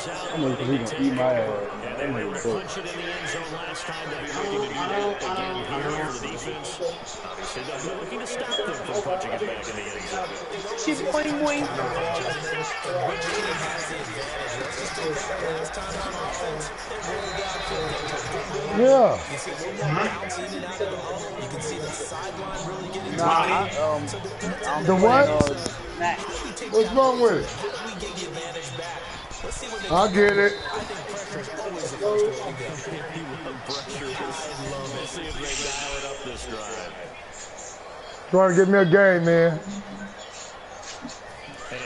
I'm gonna eat my ass. And they were able to punch it in the end zone last time. They'll be looking to do that again here for the defense. Obviously, they'll be looking to stop them from punching it back in the end zone. Keep boing boing. Yeah. The what? What's wrong with it? I get it. Trying to get me a game, man.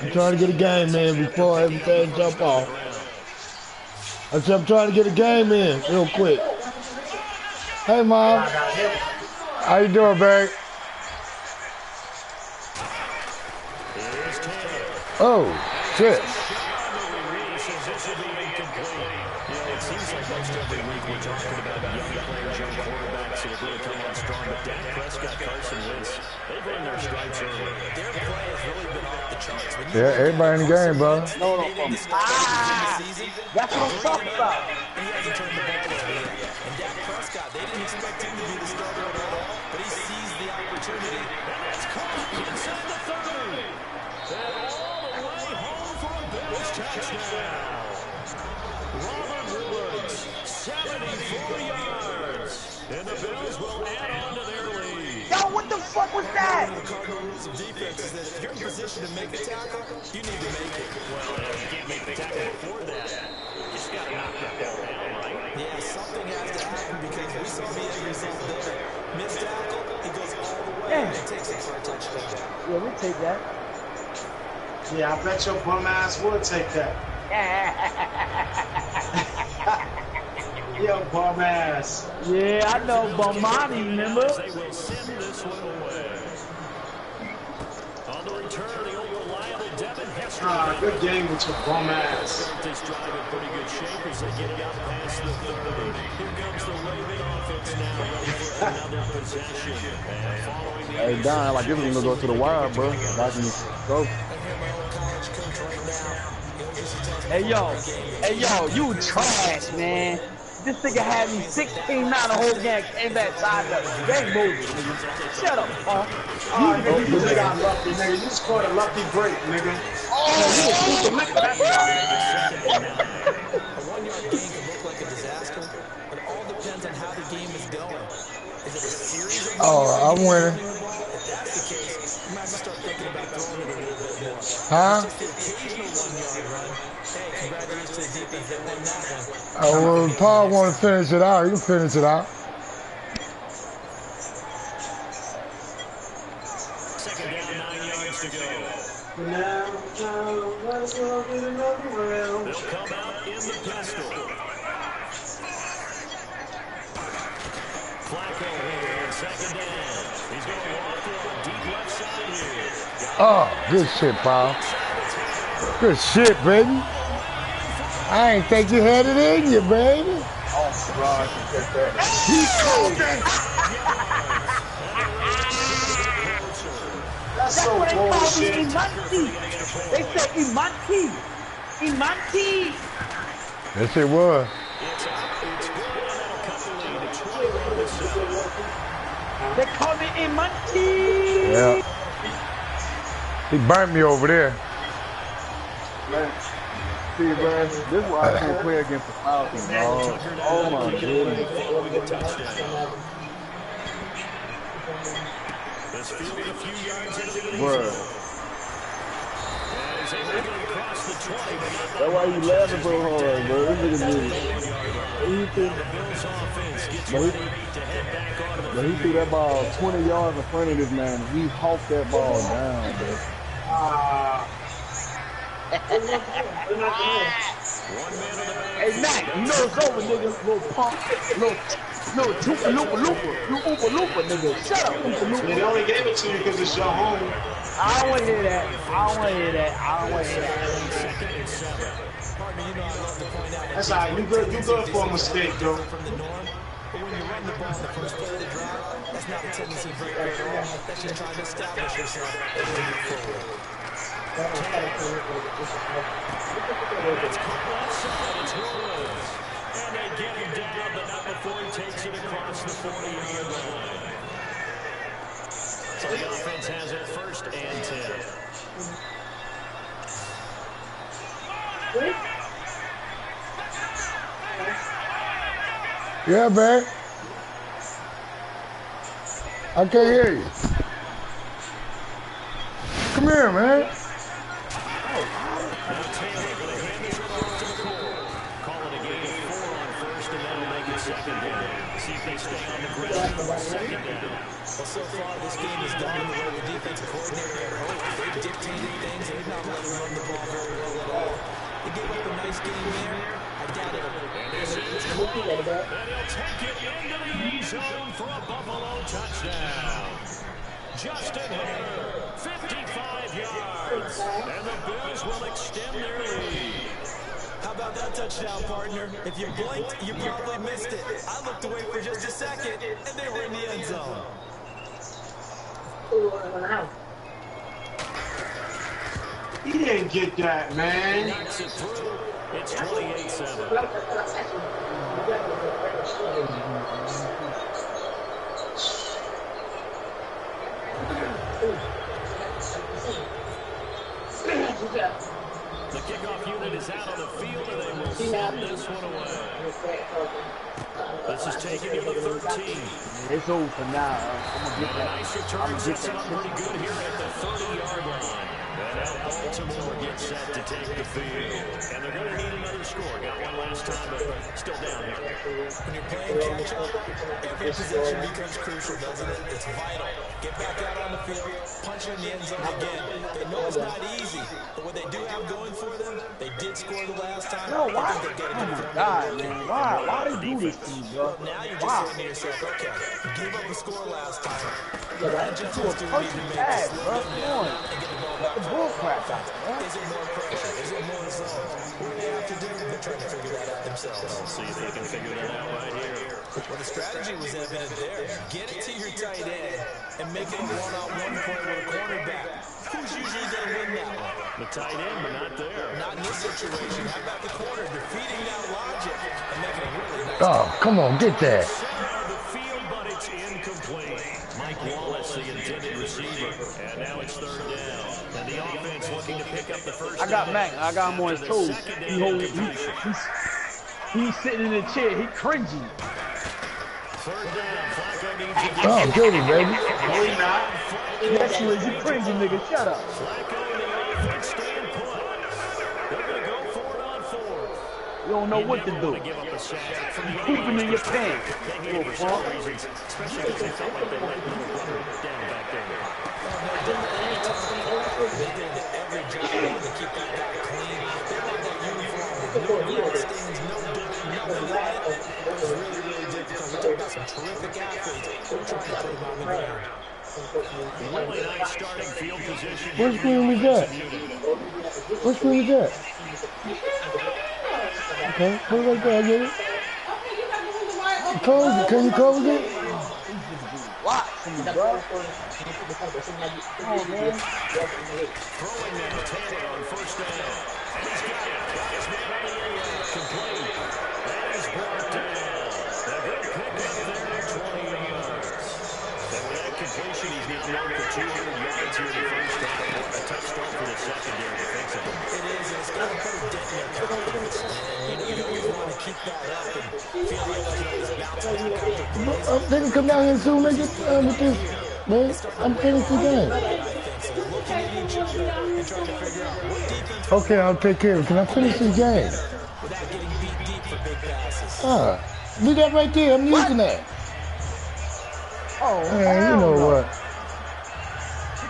I'm trying to get a game, man, before everything jump off. I said I'm trying to get a game in real quick. Hey, Mom. How you doing, babe? Oh, shit. It seems like most every week we're talking about young players, young quarterbacks that have really come on strong. But Dak Prescott, Carson Wentz, they've earned their stripes early. Their play has really been off the charts. Yeah, everybody in the game, bro. That's what I'm talking about. He hasn't turned the ball over yet. And Dak Prescott, they didn't expect him to be the starter at all, but he seized the opportunity. And it's caught inside the 30. And all the way home for a Bills touchdown. Robert Woods, 74 yards. And the Bills will add on to their lead. Yo, what the fuck was that? The cardinal rules of defense is that if you're in position to make a tackle, you need to make it. Well, if you can't make the tackle before that, you just got to knock that ball down, right? Yeah, something has to happen because we saw the end result there. Missed tackle, he goes all the way and takes it for a touchdown. Yeah, we take that. Yeah, I bet your bum ass would take that. Yo, bum ass. Yeah, I know Bomani, remember? They will send this one away. On the return, the old reliable Devin Hester. Good game with your bum ass. This drive in pretty good shape as they get it out past the 30. Here comes the Raven offense now, ready for another possession. And following the Hey, Don, like this is gonna go to the wire, bro. I can go. Hey yo, you trash, man. This nigga had me 16-9 the whole game, came back tied up. Game over, nigga. Shut up, Paul. You just got lucky, nigga. You just caught a lucky break, nigga. Oh, you a stupid nigga. That's a 1-yard gain can look like a disaster, but it all depends on how the game is going. Is it a series of I'm winning. If that's the case, you might start thinking about throwing it a little bit more. Huh? Just the occasional 1-yard run. Hey, congratulations to the defense. They won that one. Well, Paul want to finish it out. You can finish it out. Second down, 9 yards to go. Now, let's go get another round. They'll come out in the pistol. Flacco here in second down. He's going to walk it deep left side here. Oh, good shit, Paul. Good shit, baby. I ain't think you had it in you, baby. Oh, God, He called that. That's so what they call me, bullshit. Imanti. They said Imanti. Imanti. Yes, it was. They call me Imanti. Yeah. He burnt me over there. man. See, man, this is why I can't play against the Falcons, dog. Oh, my goodness. Bruh. That's why you laughing so hard, bro. This nigga but he threw that ball 20 yards in front of this man. He hawked that ball down, bro. Hey, Mac, you know it's over, nigga. Little punk. Little Oompa-Loompa, nigga. Shut up, Oompa-Loompa. They only gave it to you because it's your home. I don't want to hear that. That's all right. You good for a mistake, though. But when you run the ball the first play of the drive, that's not a tendency to break at all. That's just trying to establish yourself and move forward. It's caught left side. It's Woods. And they get him down, but not before he takes it across the 40-yard line. So the offense has it 1st and 10. Yeah, man. I can't hear you. Come here, man. Now Taylor going to hand this one off to McCoy. Call it a gain of 4 on 1st, and that'll make it 2nd down. See if they stay on the ground for 2nd down. Well, so far, this game has gone the way the defensive coordinator had hoped. They've dictated things. They've not let him run the ball very well at all. They gave up a nice game there. I doubt it. And this is Cole. And he'll take it into the end zone for a Buffalo touchdown. Justin Hunter, 55 yards. And the Bills will extend their lead. How about that touchdown, partner? If you blinked, you probably missed it. I looked away for just a second, and they were in the end zone. He didn't get that, man. Knocks it through. It's 28-7. The kickoff unit is out on the field, and they will send this one away. This is taken to the 13. It's over now. I'm gonna get And a that. nice return sets it up pretty good here at the 30-yard line. And now Baltimore gets set to take the field. And they're going to need another score. Got one last time, but still down here. When you're playing catch-up, every possession becomes crucial, doesn't it? It's vital. Get back out on the field, punch in the end zone again. They know it's not easy, but what they do have going for them, they did score the last time. No, why? I think they'll get it Oh my God, man. Why they do this to you, bro? Now you're just Why? saying to yourself, okay, you gave up a score last time. Yeah, that's just a perfect pass, bro. Come on. Let the bull crap out, bro. Is it more pressure? Is it more zone? What do they have to do? They're trying to figure that out themselves. See if they can figure that out right here. Well, the strategy was evident there. Get it to your tight end and make it a one-on-one play with a cornerback. Who's usually going to win that one? The tight end, but not there. Not in this situation. How about the corner defeating that logic and making a really nice Oh, come on, get that. Center of the field, but it's incomplete. Mike Wallace, the intended receiver. And now it's 3rd down. And the offense looking to pick up the first I got down. Mac. I got him on his toes. He's sitting in the chair. He cringing. 3rd down. Flacco needs to get Oh, get it, baby. No, he not. Yes, you is. You cringing, nigga. Shut up. Flacco and the offense staying put. They're going to go for it on 4th. You don't know what to do. Give up a sack from the Pooping in your pants. They gave for some reasons, especially because they felt like they let little brother down back there. They did every job to keep that guy clean. They wanted that uniform with no blood stains, no dirt, nothing on it. It was really, really difficult. We talked about some terrific athletes. We're trying to put them on the ground. Really nice starting field position. What screen was that? What screen was that? Okay, put it right there, I get it. Close it. Can you close it? Watch me, bro. Come on, man. Throwing now, Taylor on 1st down. And he's got it. Got his man on the air. Complete. That is brought down. A good pick up there at 20 yards. And with that completion, he's getting on for 200 yards here in the first half. A tough start for the secondary defensively. It is, and it's got to put a dent in their confidence. And you always want to keep that up and feel like you can always bounce back after They can come down here soon, make it with this. Man, I'm finished the game. looking at each other and trying to figure out what defense Okay, I'll take care of it. Can I finish this game? without getting beat deep for big passes. Leave that right there. I'm using that. Oh, Man, you know what?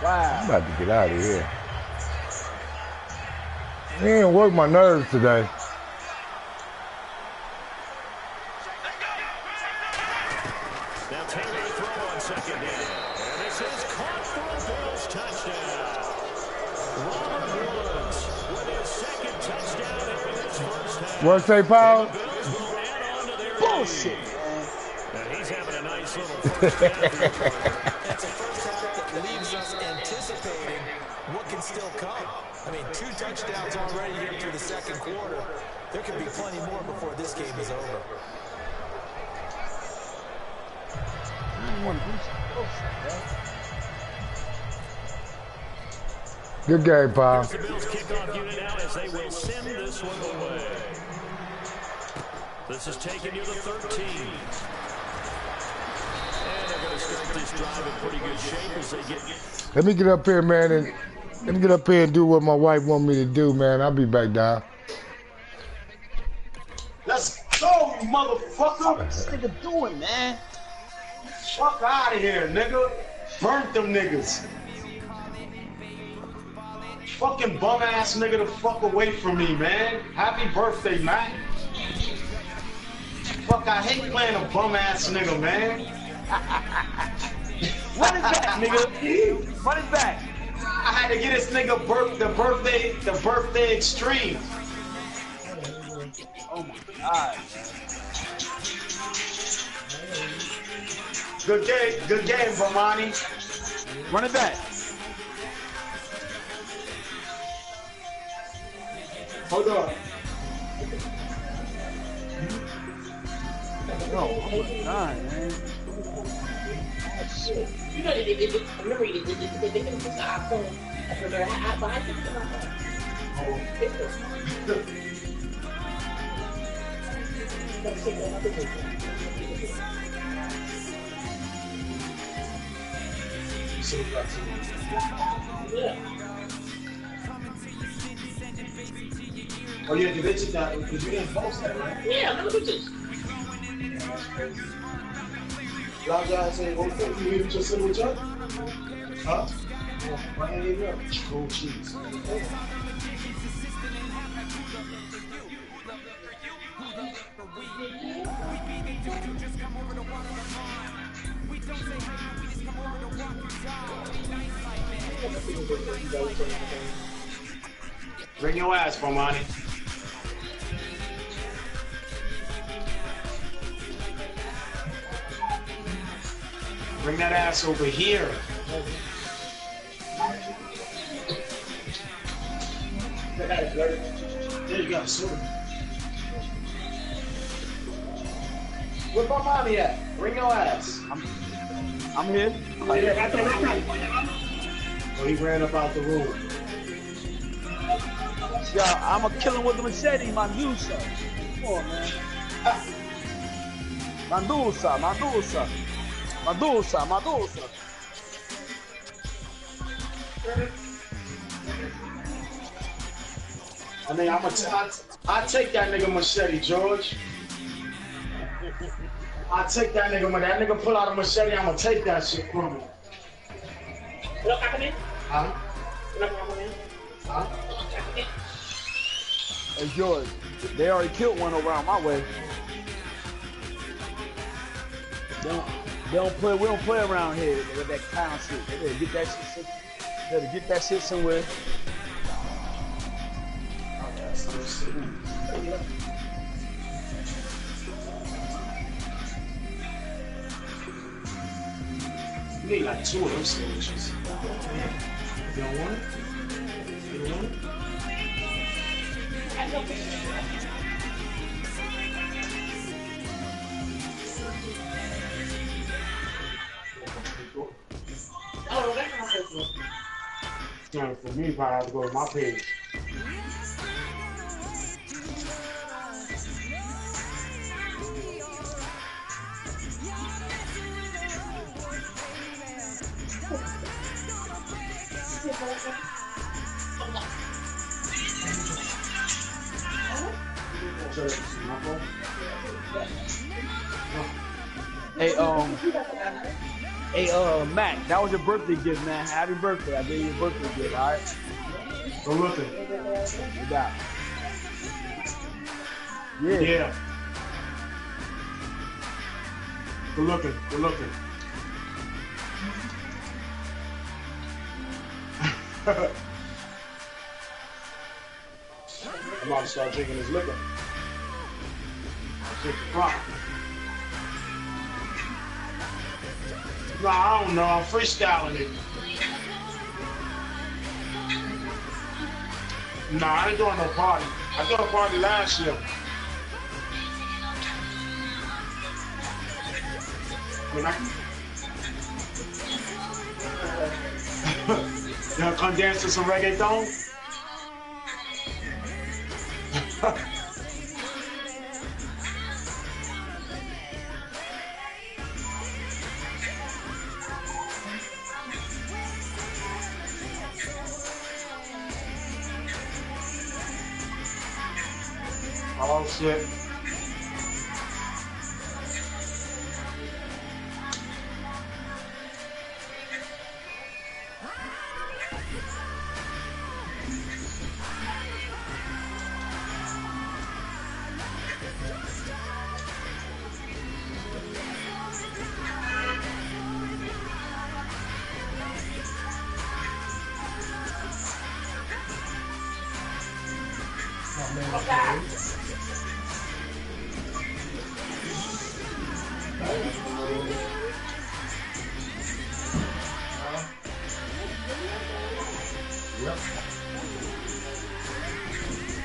Wow. I'm about to get out of here. He ain't work my nerves today. Now Taylor to throw on 2nd down. And this is caught for a Bills touchdown. Robert Woods with his 2nd touchdown here in this first half. What say, Paul? Bills will add on to their Bullshit, lead. man. And he's having a nice little first half here. It's a first half that leaves us anticipating what can still come. touchdowns already here through the second quarter. There could be plenty more before this game is over. Good game, Paul. The Bills kickoff unit now as they will send this one away. This is taken to the 13. And they're going to start this drive in pretty good shape as they get... Let me get up here, man, and let me get up here and do what my wife want me to do, man. I'll be back down. Let's go, you motherfucker. What's this nigga doing, man? Fuck out of here, nigga. Burnt them niggas. Fucking bum ass nigga the fuck away from me, man. Happy birthday, man. Fuck, I hate playing a bum ass nigga, man. Run it back, nigga. Run it back. I had to get this nigga the birthday extreme. Oh my God, man. Good game, Bomani. Run it back. Hold on. Oh my God, man. You know they did remember they did the iPhone. I remember I took the Yeah. Oh yeah, the bitches that because you didn't post that, right? Yeah, look at this. Y'all guys say, well, you hear what your sandwich up? Huh? Why ain't it up? Cold cheese. Bring your ass, Bomani. Bring that ass over here. There you go, sir. Where Bomani at? Bring your ass. I'm here. Oh, he ran up out the room. Yo, I'm gonna kill him with the machete, Mandusa. Come on, man. Mandusa. I mean, I take that nigga machete, George. I take that nigga, when that nigga pull out a machete, I'm gonna take that shit from him. Look happening? Huh? Look happening? Huh? Hey, George, they already killed one around my way. We don't play around here with that clown shit. They better get that shit somewhere. You need like 2 of them sandwiches. You don't want it? You don't want it? Oh, that's not Facebook. No, for me, if I have to go to my page. Hey, Mac, that was your birthday gift, man. Happy birthday. I gave you a birthday gift, all right? Go looking. You got it. Yeah. Good looking. Good looking. I'm about to start drinking this liquor. Take the front. No, I don't know. I'm freestyling it. Nah, I ain't doing no party. I did a party last year. When I y'all come dance to some reggaeton? Oh shit.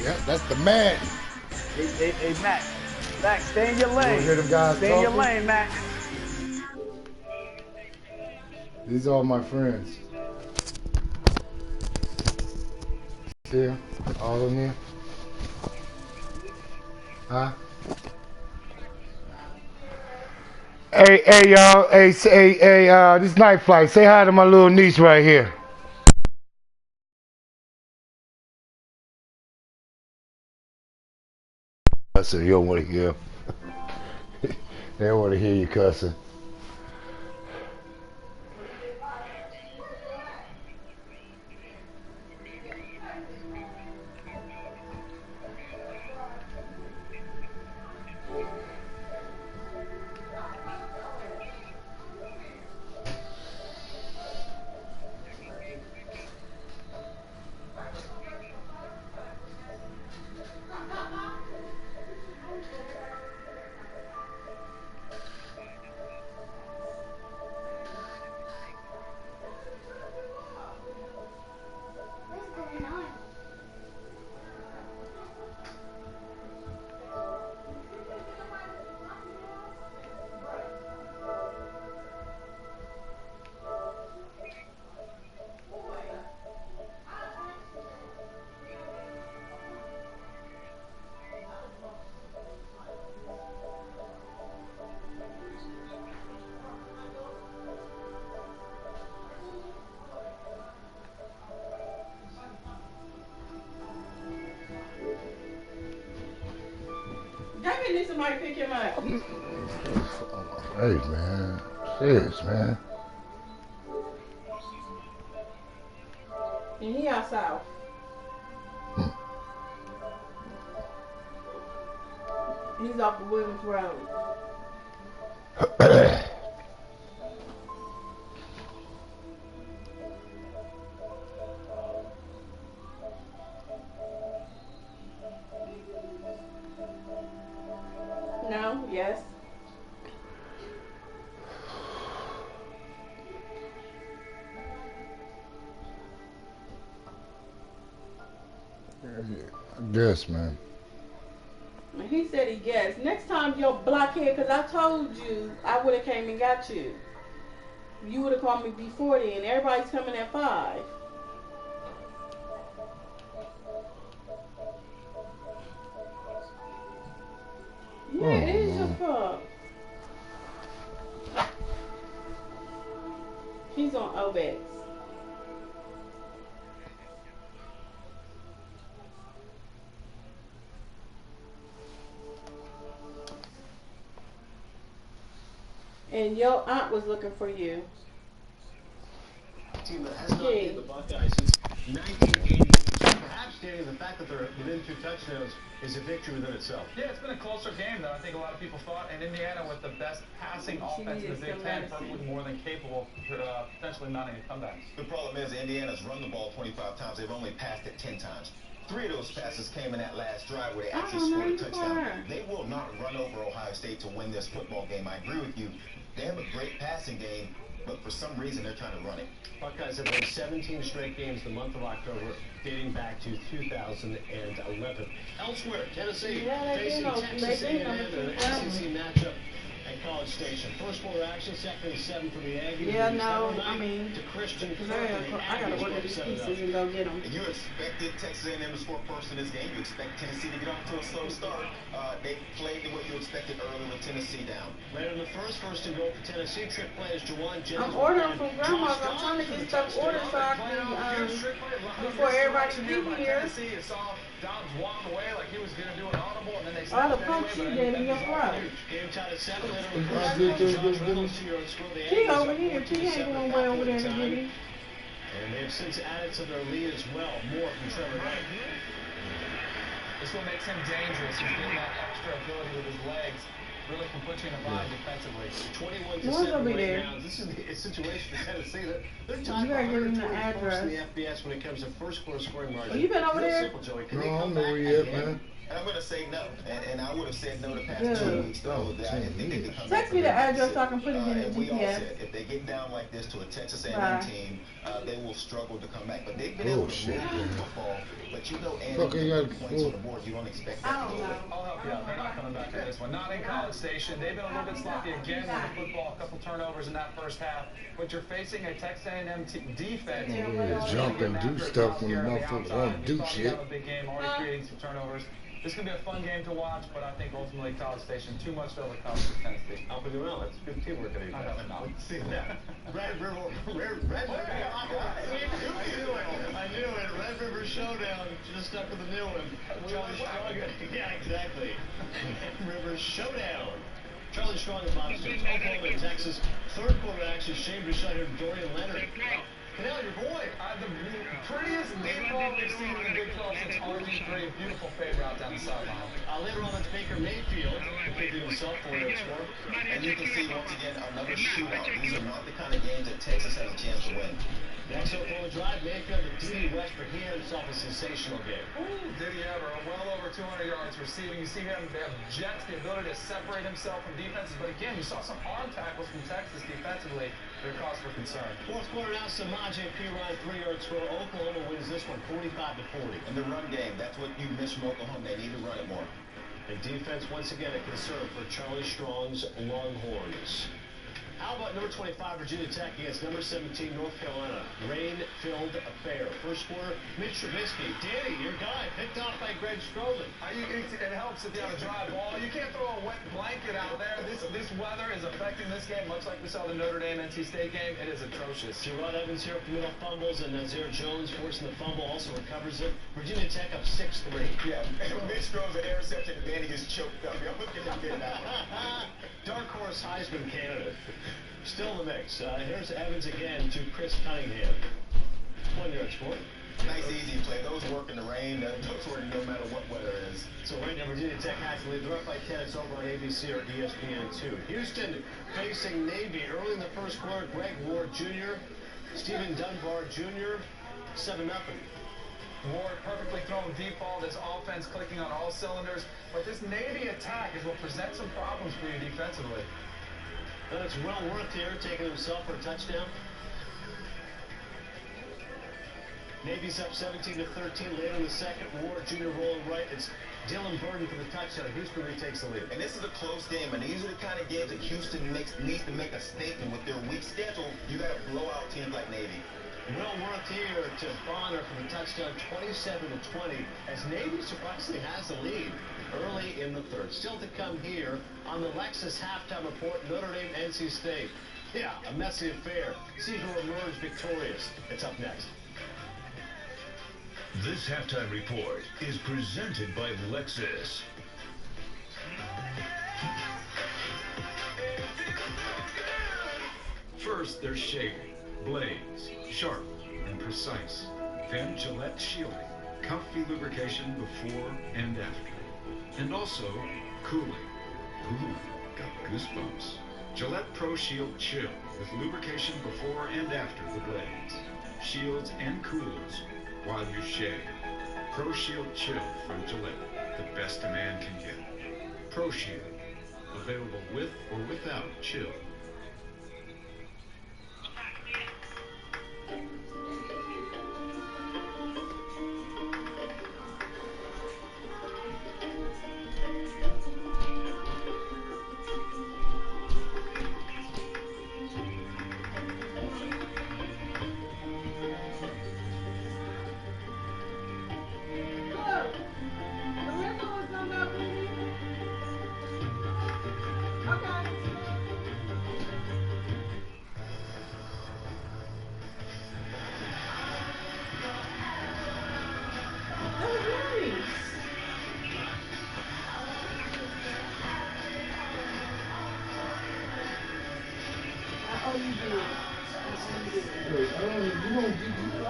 Yep, that's the man. Hey, Mac. Mac, stay in your lane. Hear them guys Stay in your talking? lane, Mac. These are all my friends. Here, all of them here. Huh? Hey, y'all. Hey, this Night Flight. Say hi to my little niece right here. Cussing, you don't want to hear. They don't want to hear you cussing. David needs somebody to pick him up. Hey, man. Serious, man. And he out south. He's off the Williams Road. No, yes. I guess, man. He said he guessed. Next time, your blockhead, because I told you I would have came and got you. You would have called me before then. Everybody's coming at 5. Yeah, it is your fault. He's on OBEX. And your aunt was looking for you. Team that has not beaten the Buckeyes since 1980. Perhaps, Danny, the fact that they're within 2 touchdowns is a victory within itself. Yeah, it's been a closer game than I think a lot of people thought. And Indiana, with the best passing offense in the Big Ten, probably more than capable of potentially mounting a comeback. The problem is Indiana's run the ball 25 times. They've only passed it 10 times. 3 of those passes came in that last drive where they actually scored a touchdown. They will not run over Ohio State to win this football game. I agree with you. They have a great passing game, but for some reason they're trying to run it. Buckeyes have won 17 straight games in the month of October, dating back to 2011. Elsewhere, Tennessee facing Texas A&M in an SEC matchup at College Station. First quarter action, second and 7 for the Aggies. Yeah, no, I mean, to Christian I gotta order these pieces and go get them. You expected Texas A&M to score first in this game. You expect Tennessee to get off to a slow start. They played what you expected early with Tennessee down. Later in the first and goal for Tennessee. Trick play is Jawan Jennings. I'm ordering from Grandma's. I'm trying to get stuff ordered so I can, before everybody get here. Tennessee saw Dobbs walk away like he was going to do an audible, and then they All the pump she did in your front. Game tied at 7. Later in the She over here. She ain't going way over there to get him. And they have since added to their lead as well. More from Trevor Wright. This one makes him dangerous. He's getting that extra ability with his legs. Really can put you in a bind defensively. 21-7 right now. This is a situation for Tennessee. They're tied for 121st in the FBS when it comes to first quarter scoring margin. You been over there? Simple, Joey. Can No, they come I'm back over yet, again? man. And I'm going to say no. And I would have said no the past 2 weeks. Though, that I didn't think they could come Text me the address so I can put it in the and we all GPS. said if they get down like this to a Texas A&M team, they will struggle to come back. But they've been able to move the football. But you know, A&M points on the board. You don't expect that to go away. I'll help you out. They're not coming back to this one. Not in College Station. They've been a little bit sloppy again with the football. A couple turnovers in that first half. But you're facing a Texas A&M defense. Jump and do stuff when the motherfuckers won't do shit. A big game, already creating some turnovers. This is going to be a fun game to watch, but I think ultimately College Station too much to overcome for Tennessee. Up and around. That's good teamwork at I know. See that? Red River. I knew it. Red River Showdown. Just stuck with the new one. Charlie Strong. Yeah, exactly. Red River Showdown. Charlie Strong and Bob Stoops. Oklahoma and Texas. Third quarter action. Shane Bouchard here. Dorian Leonard. Canal, your boy. The prettiest baseball we've seen in the Big 12 since RG3. Beautiful fade route down the sideline. Later on, it's Baker Mayfield. Picking himself for it. And you can see, once again, another shootout. These are not the kind of games that Texas has a chance to win. Next Oklahoma drive, Mayfield to D. Westbrook. He had himself a sensational game. Ooh, did he ever? Well over 200 yards receiving. You see him, they have jets, the ability to separate himself from defenses. But again, you saw some arm tackles from Texas defensively. They're cause for concern. Fourth quarter now, Samaje Perine, 3-yard score. Oklahoma wins this one, 45-40. In the run game, that's what you miss from Oklahoma. They need to run it more. And defense, once again, a concern for Charlie Strong's Longhorns. How about number 25, Virginia Tech against number 17, North Carolina? Rain-filled affair. First quarter, Mitch Trubisky. Danny, your guy, picked off by Greg Stroman. It helps if you have a dry ball. You can't throw a wet blanket out there. This weather is affecting this game, much like we saw the Notre Dame-NC State game. It is atrocious. Gerard Evans here with the middle fumbles, and Nazir Jones forcing the fumble, also recovers it. Virginia Tech up 6-3. Yeah, Mitch throws an interception, and Danny gets choked up. Look at him getting out. Dark horse Heisman candidate. Still in the mix. Here's Evans again to Chris Cunningham. 1-yard score. Nice, easy play. Those work in the rain. Those work no matter what weather it is. So right now, Virginia Tech has to lead. They're up by 10. It's over on ABC or ESPN2. Houston facing Navy early in the first quarter. Greg Ward Jr., Stephen Dunbar Jr., 7-0. Ward perfectly thrown deep ball. This offense clicking on all cylinders. But this Navy attack is what presents some problems for you defensively. And it's well worth here, taking himself for a touchdown. Navy's up 17-13 later in the second. Ward Jr. rolling right. It's Dylan Burden for the touchdown. Houston retakes the lead. And this is a close game, and these are the kind of games that Houston needs to make a statement with their weak schedule. You got to blow out teams like Navy. Well worth here to Bonner for the touchdown, 27-20, as Navy surprisingly has the lead early in the third. Still to come here on the Lexus halftime report, Notre Dame, NC State. Yeah, a messy affair. See who emerged victorious. It's up next. This halftime report is presented by Lexus. First, there's shaving, blades, sharp and precise. Then Gillette shielding, comfy lubrication before and after. And also, cooling. Ooh, got goosebumps. Gillette Pro Shield Chill with lubrication before and after the blades. Shields and cools while you shave. Pro Shield Chill from Gillette, the best a man can get. Pro Shield, available with or without chill.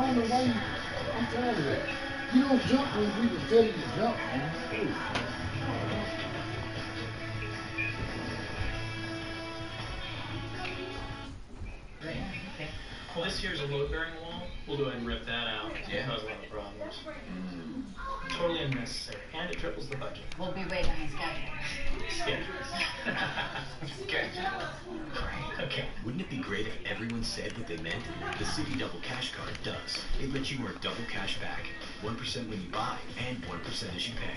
don't know why I'm tired of that. You don't jump when people tell you to jump, man. Okay. Well, this here's a load-bearing wall. We'll go ahead and rip that out. Yeah. It causes a lot of problems. Totally unnecessary. And it triples the budget. We'll be waiting on the schedule. Schedule. Great. Okay. Wouldn't it be great if everyone said what they meant? The City Double Cash Card does. It lets you earn double cash back, 1% when you buy, and 1% as you pay.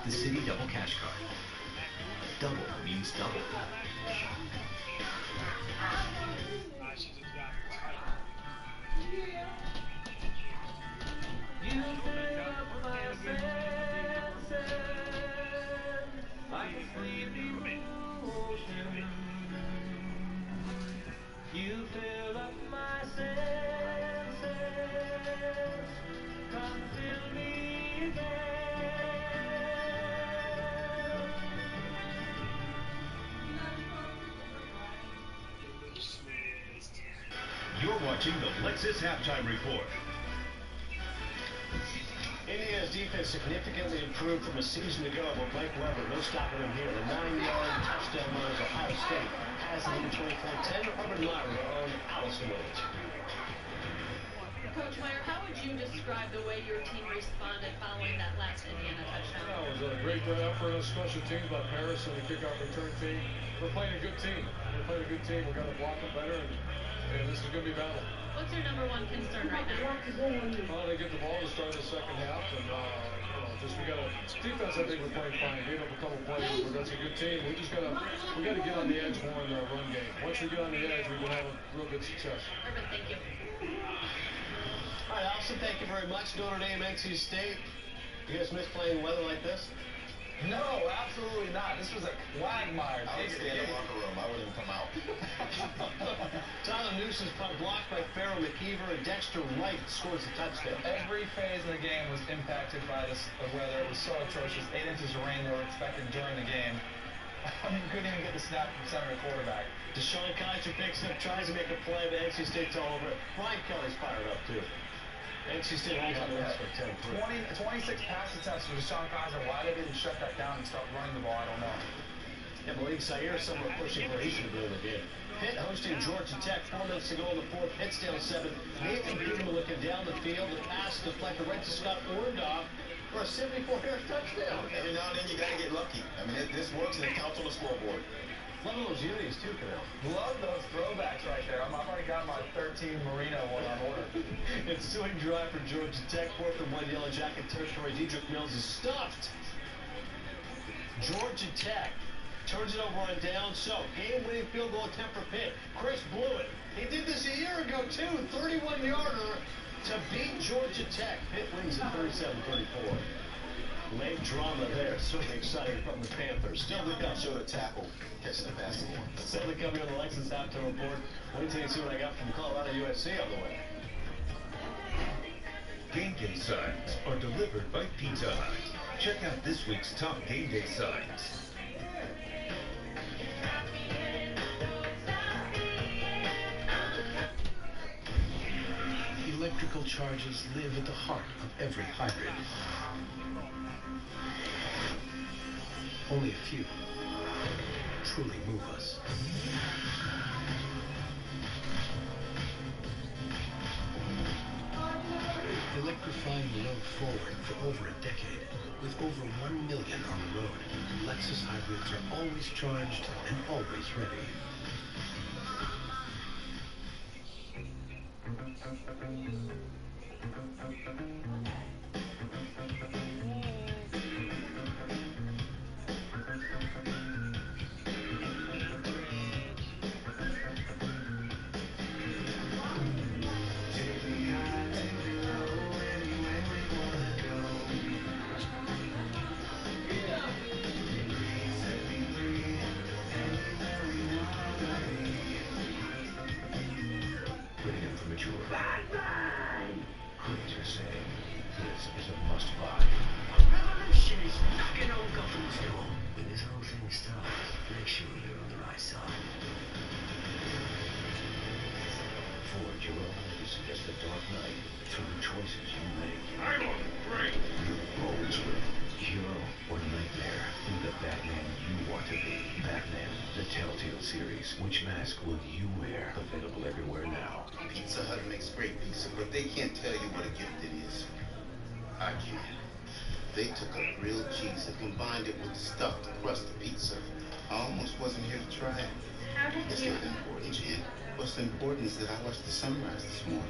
The City Double Cash Card. Double means double. You fill up my senses like a sleeping ocean. You fill up my senses, come fill me again. You're watching the Lexus Halftime Report. Indiana's defense significantly improved from a season ago with Blake Weber. No stopping him here. The 9-yard touchdown run as Ohio State has the lead 24-10. Urban Meyer on Allison Williams. Coach Meyer, how would you describe the way your team responded following that last Indiana touchdown? It was a great effort on special teams by Paris and the kickoff return team. We're playing a good team. We're going to block them better, and this is going to be battle. What's your number one concern right now? Well, they get the ball to start the second half, and we got defense. I think we're playing fine. Gave up a couple plays, but that's a good team. We got to get on the edge more in the run game. Once we get on the edge, we can have a real good success. Urban, thank you. All right, Allison, thank you very much. Notre Dame, NC State. You guys miss playing weather like this? No, absolutely not. This was a quagmire. I would stay in the locker room. I wouldn't come out. Tyler Newsom's blocked by Farrell McKeever, and Dexter Wright scores a touchdown. Every phase of the game was impacted by this weather. It was so atrocious. 8 inches of rain they were expecting during the game. I mean, couldn't even get the snap from center to quarterback. Deshaun Kaiser picks up, tries to make a play, but NC State's all over it. Brian Kelly's fired up, too. NC State holds on to this for 26 pass attempts for Deshaun Kaiser. Why they didn't shut that down and start running the ball, I don't know. Yeah, Malik Zaire somewhat pushing for he should have been in the game. Pitt hosting Georgia Tech. 4 minutes to go in the fourth. Pitt's down 7. Nathan Peterman looking down the field. The pass deflected right to Scott Orndorff for a 74-yard touchdown. Every now and then you got to get lucky. I mean, this works and it counts on the scoreboard. Love those unis too, Canal. Love those throwbacks right there. I've already got my 13 Merino one on order. Ensuing drive for Georgia Tech. 4th and 1 Yellow Jacket territory. Dedrick Mills is stuffed. Georgia Tech turns it over on down. So, game-winning field goal attempt for Pitt. Chris blew it. He did this a year ago, too. 31-yarder to beat Georgia Tech. Pitt wins at 37-34. Late drama there. Certainly exciting from the Panthers. Still to come. Show the tackle. Catching the basketball. Still to come here on the Lexus Halftime Report. Let me tell you see what I got from Colorado USC on the way. Game day signs are delivered by Pizza Hut. Check out this week's top game day signs. Electrical charges live at the heart of every hybrid. Only a few truly move us. Electrifying the road forward for over a decade. With over 1 million on the road, Lexus hybrids are always charged and always ready. Greater say. choice. Which mask will you wear? Available everywhere now. Pizza Hut makes great pizza, but they can't tell you what a gift it is. I can. They took a grilled cheese and combined it with the stuff to crust the pizza. I almost wasn't here to try it. How did It's you? not important, Jen. What's important is that I watched the sunrise this morning.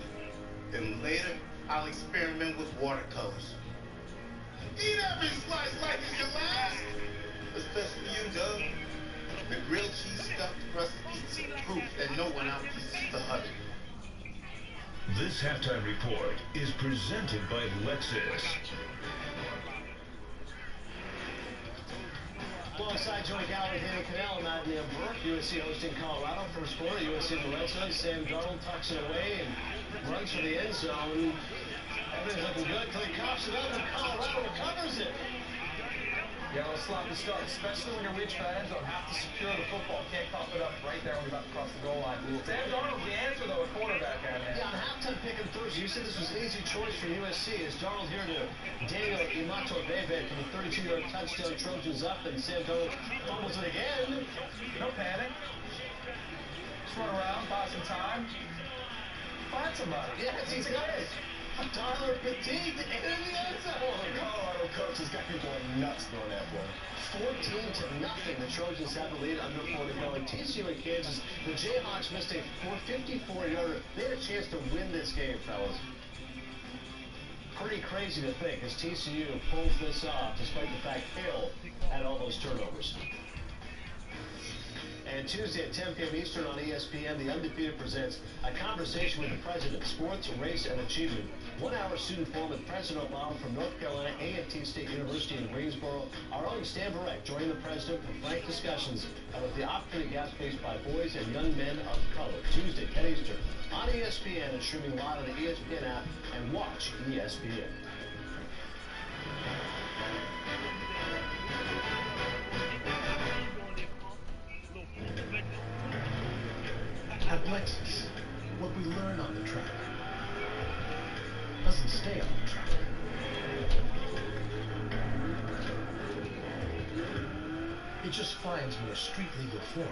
And later, I'll experiment with watercolors. Eat every slice like it's your last. Especially you, Doug. The grilled cheese stuffed crust pizza. Proof that no one out-pizzas the Hut. This halftime report is presented by Lexus. Alongside Joey Galloway, Danny Cannell, and I'm Liam Burke. USC hosting Colorado. First quarter, USC in the red zone. Sam Darnold tucks it away and runs for the end zone. Everything's looking good. Clay coughs it up, and Colorado recovers it. Yeah, a little sloppy start, especially when you're reaching that end zone. Have to secure the football. Can't cough it up right there when you're about to cross the goal line. Sam Darnold's the answer, though, a quarterback out there. Yeah, on halftime pick and Thursday, you said this was an easy choice for USC. Is Darnold here to Daniel Imato-Bebe for the 32-yard touchdown? Trojans up, and Sam Darnold fumbles it again. No panic. Just run around, buy some time. Find somebody. Yes, he's got it. Tyler fatigued and in the end zone. The Colorado coach has got people going nuts throwing that ball. 14-0. The Trojans have the lead under 4 to go. And TCU and Kansas, the Jayhawks missed a 54-yarder. They had a chance to win this game, fellas. Pretty crazy to think as TCU pulls this off, despite the fact Hill had all those turnovers. And Tuesday at 10 p.m. Eastern on ESPN, The Undefeated presents a conversation with the president, sports, race, and achievement. 1-hour student forum with President Obama from North Carolina A&T State University in Greensboro. Our own Stan Barrett joining the president for frank discussions about the opportunity gaps faced by boys and young men of color. Tuesday, 10 Eastern on ESPN and streaming live on the ESPN app and watch ESPN. At Lexus, what we learn on the track doesn't stay on the track. It just finds more street legal form.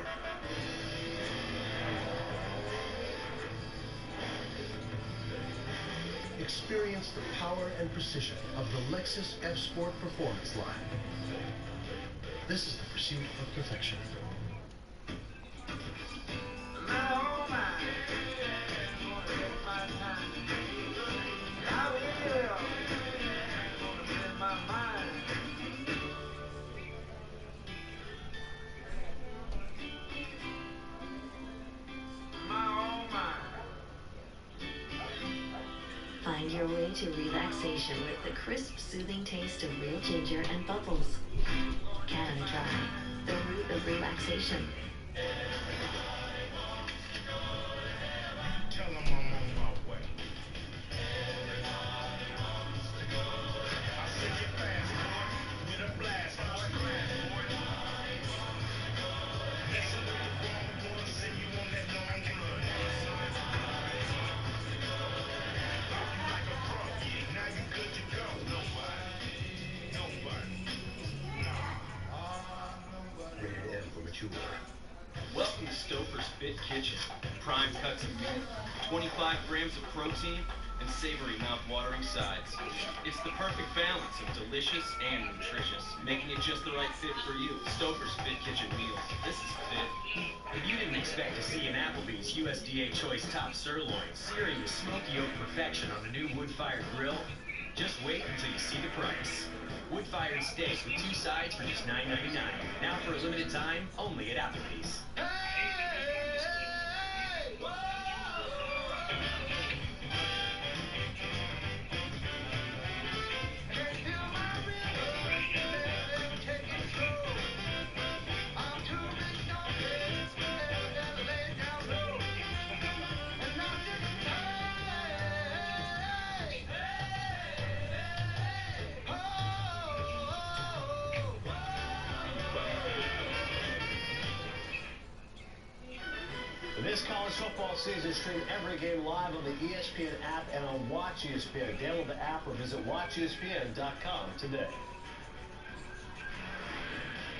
Experience the power and precision of the Lexus F-Sport Performance line. This is the pursuit of perfection. Find your way to relaxation with the crisp, soothing taste of real ginger and bubbles. Can Dry, the root of relaxation. Tell them I'm on my way. I said get fast, boy. With a blast, boy. Messing with the wrong ones, and you on that long run. Off you like a pro, yeah. Now you good to go. Nobody. Nah. Rated M for mature. Welcome to Stouffer's Fit Kitchen. Prime cuts of meat, 25 grams of protein, and savory mouth-watering sides. It's the perfect balance of delicious and nutritious, making it just the right fit for you. Stouffer's Fit Kitchen meals. This is fit. If you didn't expect to see an Applebee's USDA Choice Top Sirloin searing with smoky oak perfection on a new wood-fired grill, just wait until you see the price. Wood-fired steaks with 2 sides for just $9.99. Now for a limited time, only at Applebee's. This college football season, stream every game live on the ESPN app and on Watch ESPN. Download the app or visit watchespn.com today.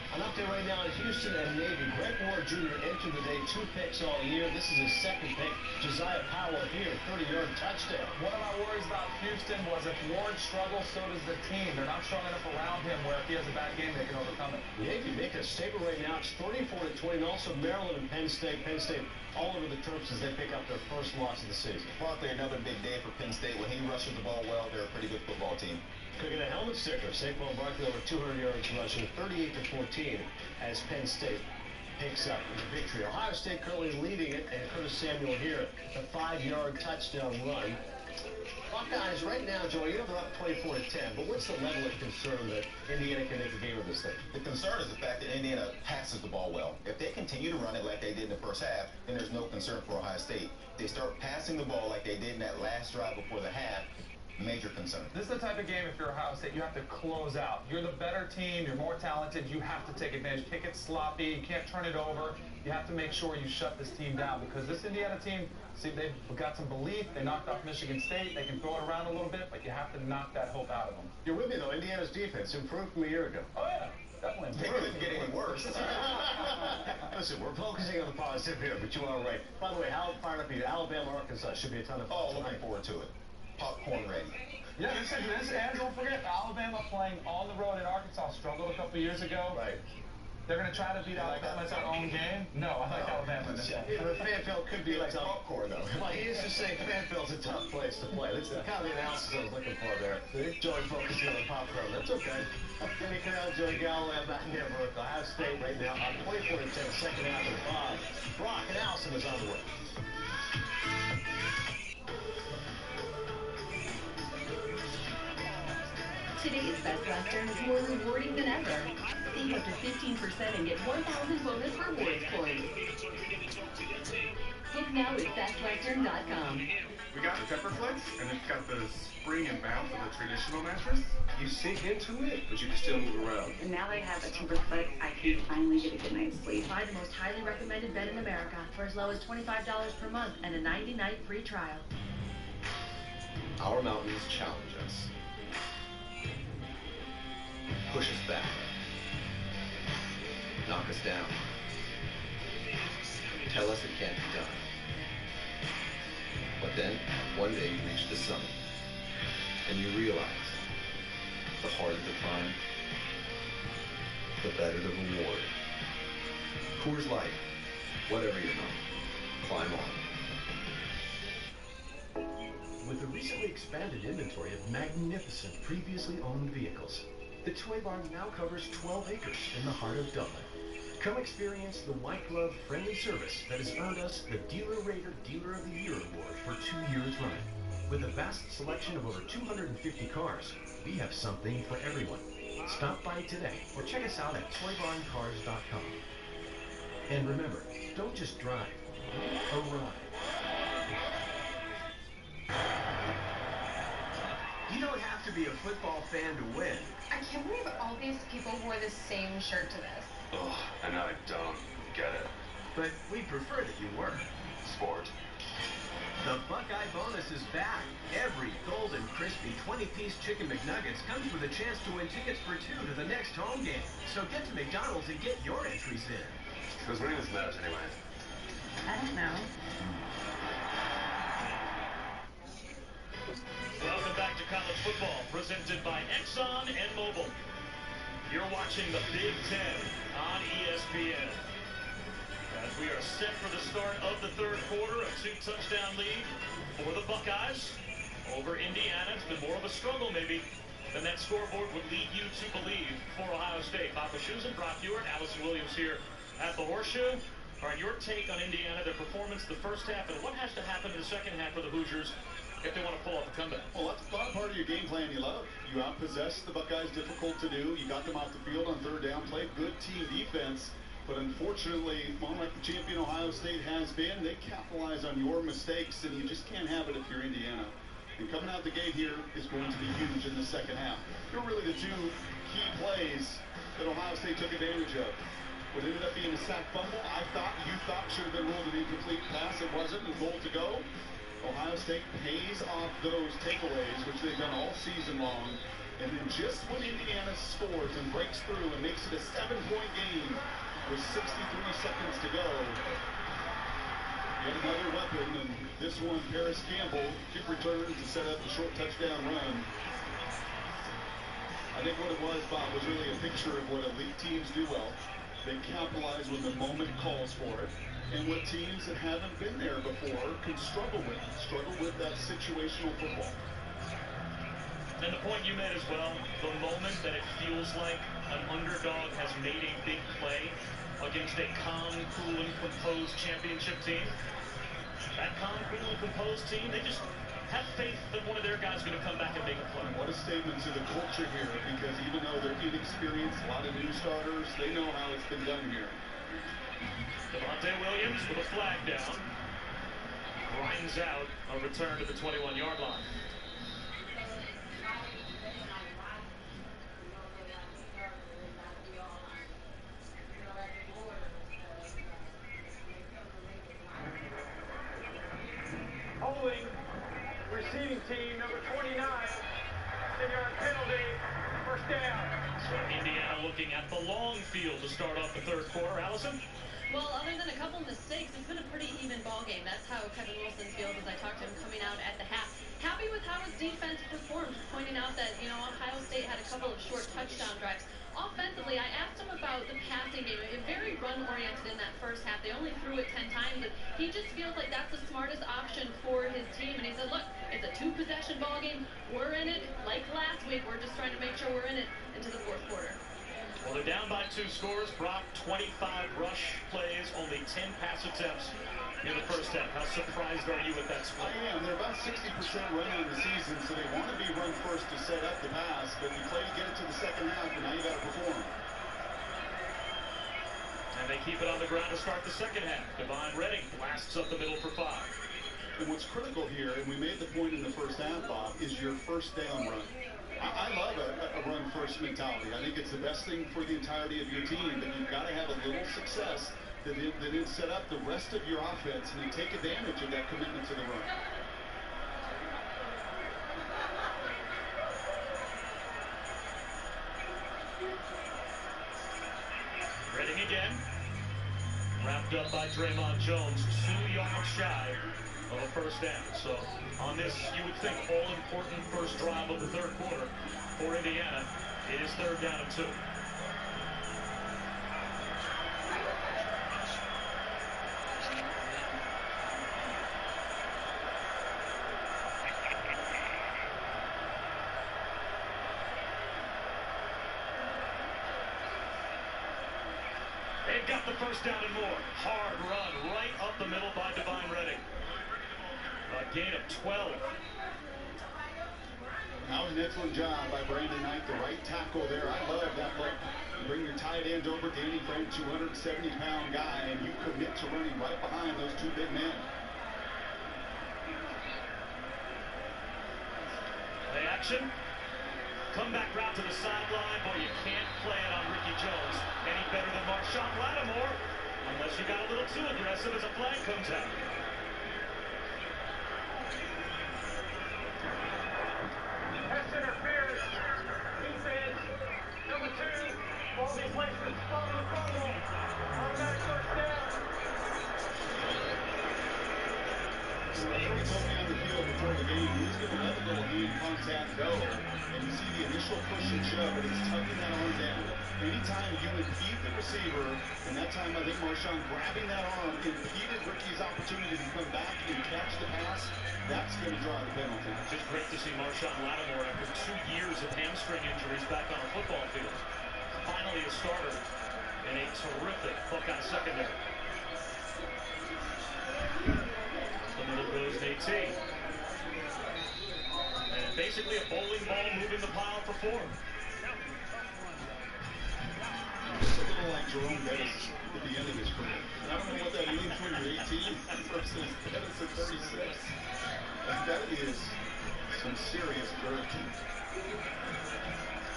An update right now is Houston and Navy. Greg Ward Jr. entered the day 2 picks all year. This is his second pick. Josiah Powell here, 30-yard touchdown. One of my worries about Houston was if Ward struggles, so does the team. They're not strong enough around him where if he has a bad game, they can overcome it. Navy make a statement right now. It's 34-20, and also Maryland and Penn State. Penn State all over the Terps as they pick up their first loss of the season. Probably another big day for Penn State. When he rushes the ball well, they're a pretty good football team. Could get a helmet sticker. Saquon Barkley over 200 yards rushing, 38-14 as Penn State picks up the victory. Ohio State currently leading it, and Curtis Samuel here, the 5-yard touchdown run. Buckeyes right now, Joey, they're up 24-10, but what's the level of concern that Indiana can make a game of this thing? The concern is the fact that Indiana passes the ball well. If they continue to run it like they did in the first half, then there's no concern for Ohio State. If they start passing the ball like they did in that last drive before the half, major concern. This is the type of game, if you're Ohio State, you have to close out. You're the better team. You're more talented. You have to take advantage. Kick it sloppy. You can't turn it over. You have to make sure you shut this team down because this Indiana team, see, they've got some belief. They knocked off Michigan State. They can throw it around a little bit, but you have to knock that hope out of them. You're with me, though. Indiana's defense improved from a year ago. Oh, yeah. Definitely. They couldn't get any worse. Listen, we're focusing on the positive here, but you are right. By the way, how fired up are you? Alabama, Arkansas should be a ton of fun. Oh, looking forward to it. Popcorn ready. Yeah, and don't forget, Alabama playing on the road in Arkansas struggled a couple years ago. Right. They're going to try to beat Alabama. It's their own game. No, I like Alabama. The Fanfield could be like popcorn, though. Well, he used to say Fanfield's a tough place to play. That's the kind of the analysis I was looking for there. Joey focusing on the popcorn. That's okay. Kenny Canal, Joey Galloway, I'm back here for Ohio State right now. On 24-10, second half of 5. Brock and Allison is on the way. Today's Best Western is more rewarding than ever. Save up to 15% and get 1,000 bonus rewards points. Book now at bestwestern.com. We got the Pepper Flex, and it's got the spring and bounce of the traditional mattress. You sink into it, but you can still move around. And now that I have a Timberfoot, I can finally get a good night's sleep. Buy the most highly recommended bed in America for as low as $25 per month and a 90-night free trial. Our mountains challenge us. Push us back. Knock us down. Tell us it can't be done. But then, one day you reach the summit, and you realize the harder the climb, the better the reward. Coors Light, whatever your number, climb on. With a recently expanded inventory of magnificent previously owned vehicles, the Toy Barn now covers 12 acres in the heart of Dublin. Come experience the white glove friendly service that has earned us the Dealer Rater Dealer of the Year award for 2 years running. With a vast selection of over 250 cars, we have something for everyone. Stop by today or check us out at toybarncars.com. And remember, don't just drive, arrive. You don't have to be a football fan to win. I can't believe all these people wore the same shirt to this. Ugh, and I don't get it. But we prefer that you were. Sport. The Buckeye Bonus is back. Every golden, crispy 20-piece Chicken McNuggets comes with a chance to win tickets for 2 to the next home game. So get to McDonald's and get your entries in. Who's winning this match anyway? I don't know. Welcome back to college football, presented by Exxon and Mobil. You're watching the Big Ten on ESPN. As we are set for the start of the third quarter, a 2-touchdown lead for the Buckeyes over Indiana. It's been more of a struggle maybe than that scoreboard would lead you to believe for Ohio State. Papa Shoes and Brock Ewart, Allison Williams here at the Horseshoe. All right, your take on Indiana, their performance the first half, and what has to happen in the second half for the Hoosiers if they want to pull off a comeback? Well, that's not part of your game plan you love. You outpossessed the Buckeyes, difficult to do. You got them off the field on third down, played good team defense. But unfortunately, unlike the champion Ohio State has been, they capitalize on your mistakes, and you just can't have it if you're Indiana. And coming out the gate here is going to be huge in the second half. They're really the two key plays that Ohio State took advantage of. What ended up being a sack fumble, you thought should have been ruled an incomplete pass. It wasn't, and goal to go. Ohio State pays off those takeaways, which they've done all season long, And then just when Indiana scores and breaks through and makes it a 7-point game with 63 seconds to go, yet another weapon, and this one, Paris Campbell, kick return to set up the short touchdown run. I think what it was, Bob, was really a picture of what elite teams do well. They capitalize when the moment calls for it. And what teams that haven't been there before can struggle with that situational football. And the point you made as well, the moment that it feels like an underdog has made a big play against a calm, cool, and composed championship team. That calm, cool, and composed team, they just have faith that one of their guys is going to come back and make a play. What a statement to the culture here, because even though they're inexperienced, a lot of new starters, they know how it's been done here. Devontae Williams with a flag down. Grinds out a return to the 21-yard line. Holding receiving team number 29. 10-yard penalty. First down. Indiana looking at the long field to start off the third quarter. Allison? Well, other than a couple mistakes, it's been a pretty even ball game. That's how Kevin Wilson feels as I talked to him coming out at the half. Happy with how his defense performed, pointing out that, Ohio State had a couple of short touchdown drives. Offensively, I asked him about the passing game. It was very run-oriented in that first half. They only threw it 10 times, but he just feels like that's the smartest option for his team. And he said, look, it's a two-possession ball game. We're in it like last week. We're just trying to make sure we're in it into the fourth quarter. Well, they're down by 2 scores. Brock, 25 rush plays, only 10 pass attempts in the first half. How surprised are you with that split? I am. They're about 60% running in the season, so they want to be run first to set up the pass, but you play to get it to the second half, and now you got to perform. And they keep it on the ground to start the second half. Devon Redding blasts up the middle for 5. And what's critical here, and we made the point in the first half, Bob, is your first down run. I love a run-first mentality. I think it's the best thing for the entirety of your team, but you've got to have a little success that then set up the rest of your offense and then take advantage of that commitment to the run. Redding again. Wrapped up by Draymond Jones, 2 yards shy of a first down. So on this, you would think all-important first drive of the third quarter for Indiana. It is third down and 2. They've got the first down and more. Hard run right up the middle by Devon Redding. A gain of 12. That was an excellent job by Brandon Knight, the right tackle there. I love that play. You bring your tight end over, Danny Frank, 270-pound guy, and you commit to running right behind those 2 big men. Play action. Comeback route to the sideline. Boy, you can't play it on Ricky Jones any better than Marshawn Lattimore, unless you got a little too aggressive as a flag comes out. Pass interference. Defense. Number 2. Ball replacement. Follow the fumble. Automatic first down. He told me on the field before the game, he's going to let the little hand contact go. And you see the initial push and shove, but he's tucking that arm down. Anytime you impede the receiver, and that time I think Marshawn grabbing that arm impeded Ricky's opportunity to come back and catch the pass, that's going to draw the penalty. Just great to see Marshawn Lattimore after 2 years of hamstring injuries back on a football field. Finally a starter in a terrific Buckeye secondary. The middle goes AT. And basically a bowling ball moving the pile for 4. It's a little like Jerome Bettis at the beginning of his career. I don't know what that means when you're 18 versus Bettis at 36. That is some serious girth.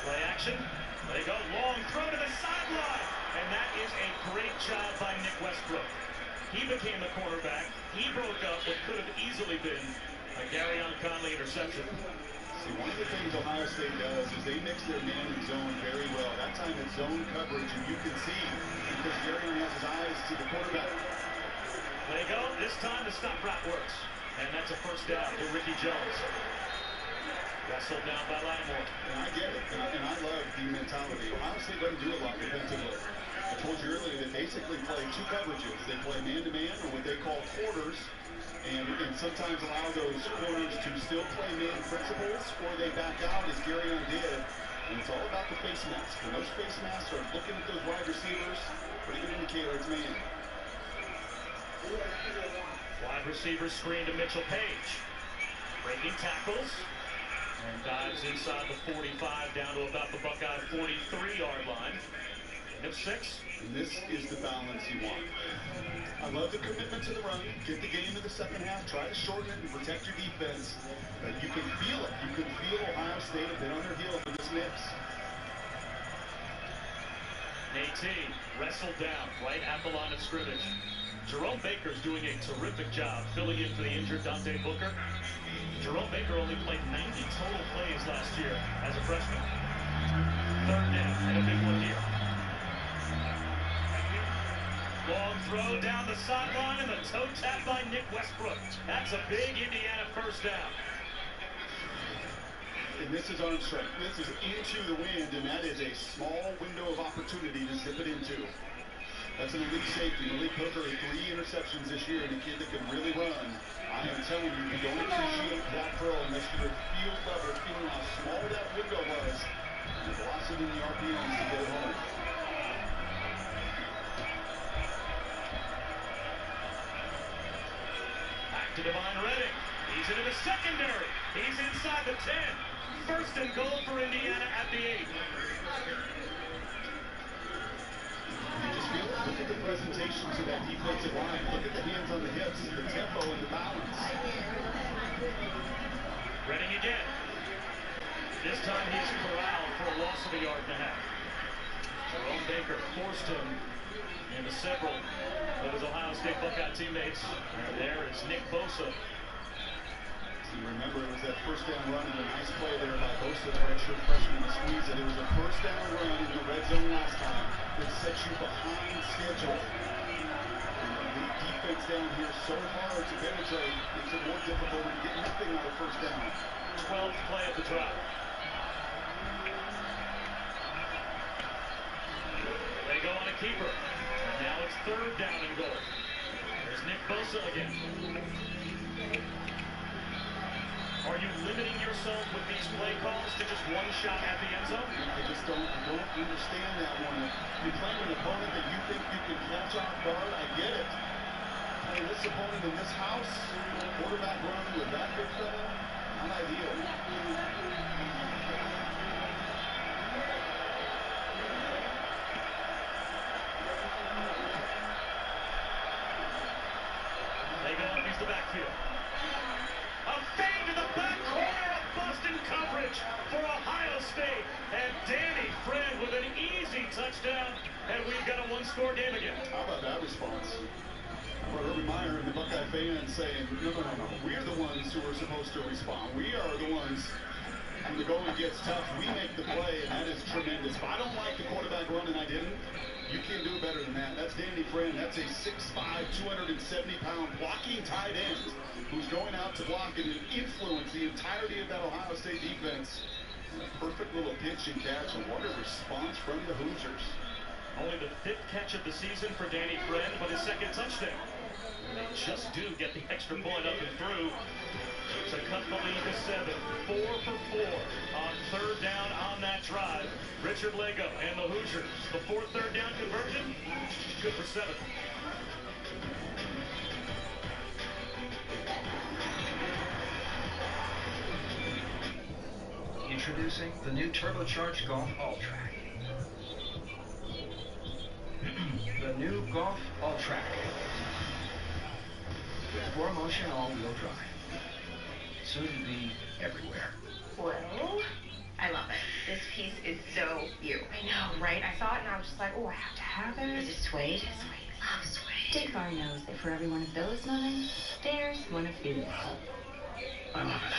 Play action. They go long throw to the sideline. And that is a great job by Nick Westbrook. He became the quarterback. He broke up what could have easily been a Garyon Conley interception. See, one of the things Ohio State does is they mix their man and zone very well. That time it's zone coverage, and you can see because Gary has his eyes to the quarterback. They go. This time the stop route works. And that's a first down for Ricky Jones. Wrestled down by Lattimore. And I get it, and I love the mentality. Ohio State doesn't do a lot defensively. I told you earlier they basically play two coverages. They play man-to-man, or what they call quarters, and sometimes allow those corners to still play man principles, or they back out, as Gary did. And it's all about the face mask. When those face masks are looking at those wide receivers, pretty good indicator it's man. Wide receiver screen to Mitchell Page. Breaking tackles. And dives inside the 45 down to about the Buckeye 43-yard line. Hip 6. And this is the balance you want. I love the commitment to the run. Get the game in the second half. Try to shorten it and protect your defense. But you can feel it. You can feel Ohio State have been on their heels with this mix. AT wrestled down right at the line of scrimmage. Jerome Baker's doing a terrific job filling in for the injured Dante Booker. Jerome Baker only played 90 total plays last year as a freshman. Third down and a big one here. Long throw down the sideline and the toe tap by Nick Westbrook. That's a big Indiana first down. And this is arm strength. This is into the wind, and that is a small window of opportunity to zip it into. That's an elite safety. Malik Hooker had 3 interceptions this year, and a kid that can really run. I am telling you, you don't appreciate that throw unless you're at field level, feeling how small that window was, and the velocity in the RPMs to get it home. Back to Divine Redding. He's into the secondary. He's inside the 10. First and goal for Indiana at the 8. Look at the presentation to that defensive line. Look at the hands on the hips, the tempo, and the balance. Redding again. This time he's corralled for a loss of a yard and a half. Jerome Baker forced him into several of his Ohio State Buckeye teammates. And there is Nick Bosa. You remember it was that first down run and a nice play there by Bosa, the redshirt freshman, to squeeze it. It was a first down run in the red zone last time that sets you behind schedule. And the elite defense down here so hard to penetrate makes it more difficult to get nothing out of first down. 12th play of the drive. They go on a keeper. And now it's third down and goal. There's Nick Bosa again. Are you limiting yourself with these play calls to just one shot at the end zone? I just don't understand that one. You're playing an opponent that you think you can catch off guard. I get it. Playing this opponent in this house, quarterback run with that big fella, not ideal. They go up, use the backfield. A fade to the back corner of Boston coverage for Ohio State. And Danny Friend with an easy touchdown. And we've got a one-score game again. How about that response? Urban Meyer and the Buckeye fans saying, no. We're the ones who are supposed to respond. We are the ones, when the going gets tough, we make the play, and that is tremendous. If I don't like the quarterback run, and I didn't, you can't do better than that. That's Danny Friend. That's a 6'5", 270-pound blocking tight end who's going out to block and influence the entirety of that Ohio State defense. And a perfect little pitch and catch, and what a response from the Hoosiers. Only the 5th catch of the season for Danny Friend, but his 2nd touchdown. They just do get the extra point up and through to cut the lead to 7. 4 for 4 on third down on that drive. Richard Lego and the Hoosiers. The 4th third down conversion, good for 7. Introducing the new turbocharged Golf All-Track. The new Golf All-Track. With 4-motion all-wheel drive. Soon to be everywhere. Well, I love it. This piece is so you. I know, right? I saw it and I was just like, oh, I have to have it. Is it suede? Suede. Love suede. State Farm knows that for every one of those moments, there's one of these. I love it.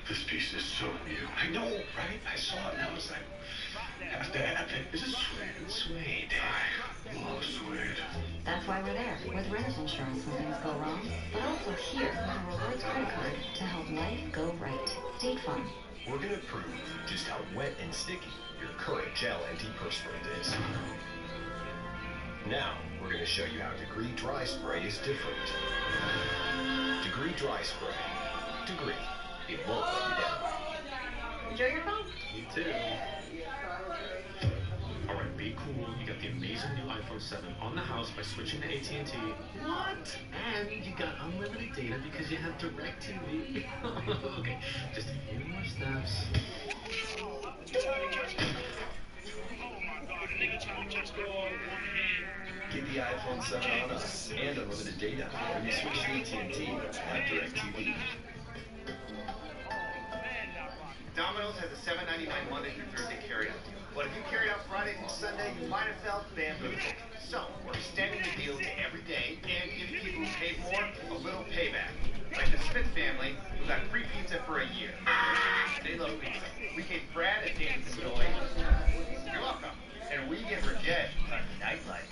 This piece is so new. I know, right? I saw it and I was like, is it suede? Suede. I love suede. That's why we're there with renter's insurance when things go wrong, but also here with a rewards credit card to help life go right. State Farm. We're going to prove just how wet and sticky your current gel antiperspirant is. Now, we're going to show you how Degree Dry Spray is different. Degree Dry Spray. Degree. It won't let you down. Enjoy your phone. You too. Alright, be cool. You got the amazing new iPhone 7 on the house by switching to AT&T. What? And you got unlimited data because you have DirecTV. Okay, just a few more steps. Get the iPhone 7 on us and unlimited data when you switch to AT&T at DirecTV. Domino's has a $7.99 Monday through Thursday carryout deal. But if you carry out Friday through Sunday, you might have felt bamboozled. So, we're extending the deal to every day and giving people who paid more a little payback. Like the Smith family, who got free pizza for a year. They love pizza. We gave Brad and Dan the middle age. You're welcome. And we give Rajesh a nightlife.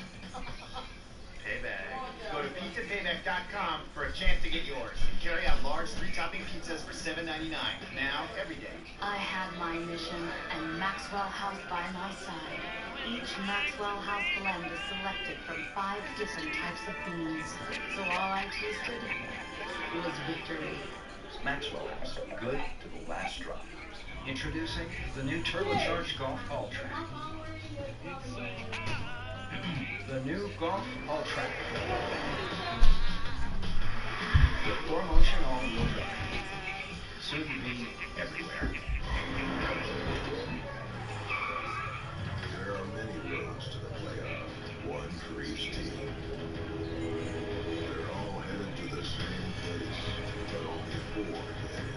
Payback. Go to pizzapayback.com for a chance to get yours. Carry out large 3-topping pizzas for $7.99. Now, every day. I had my mission and Maxwell House by my side. Each Maxwell House blend is selected from 5 different types of beans. So all I tasted was victory. Maxwell House, good to the last drop. Introducing the new turbocharged Golf All-Track. The new Golf All-Track. The 4-motion all-wheel drive. Soon to be everywhere. There are many roads to the playoff, one for each team. They're all headed to the same place, but only 4 get in.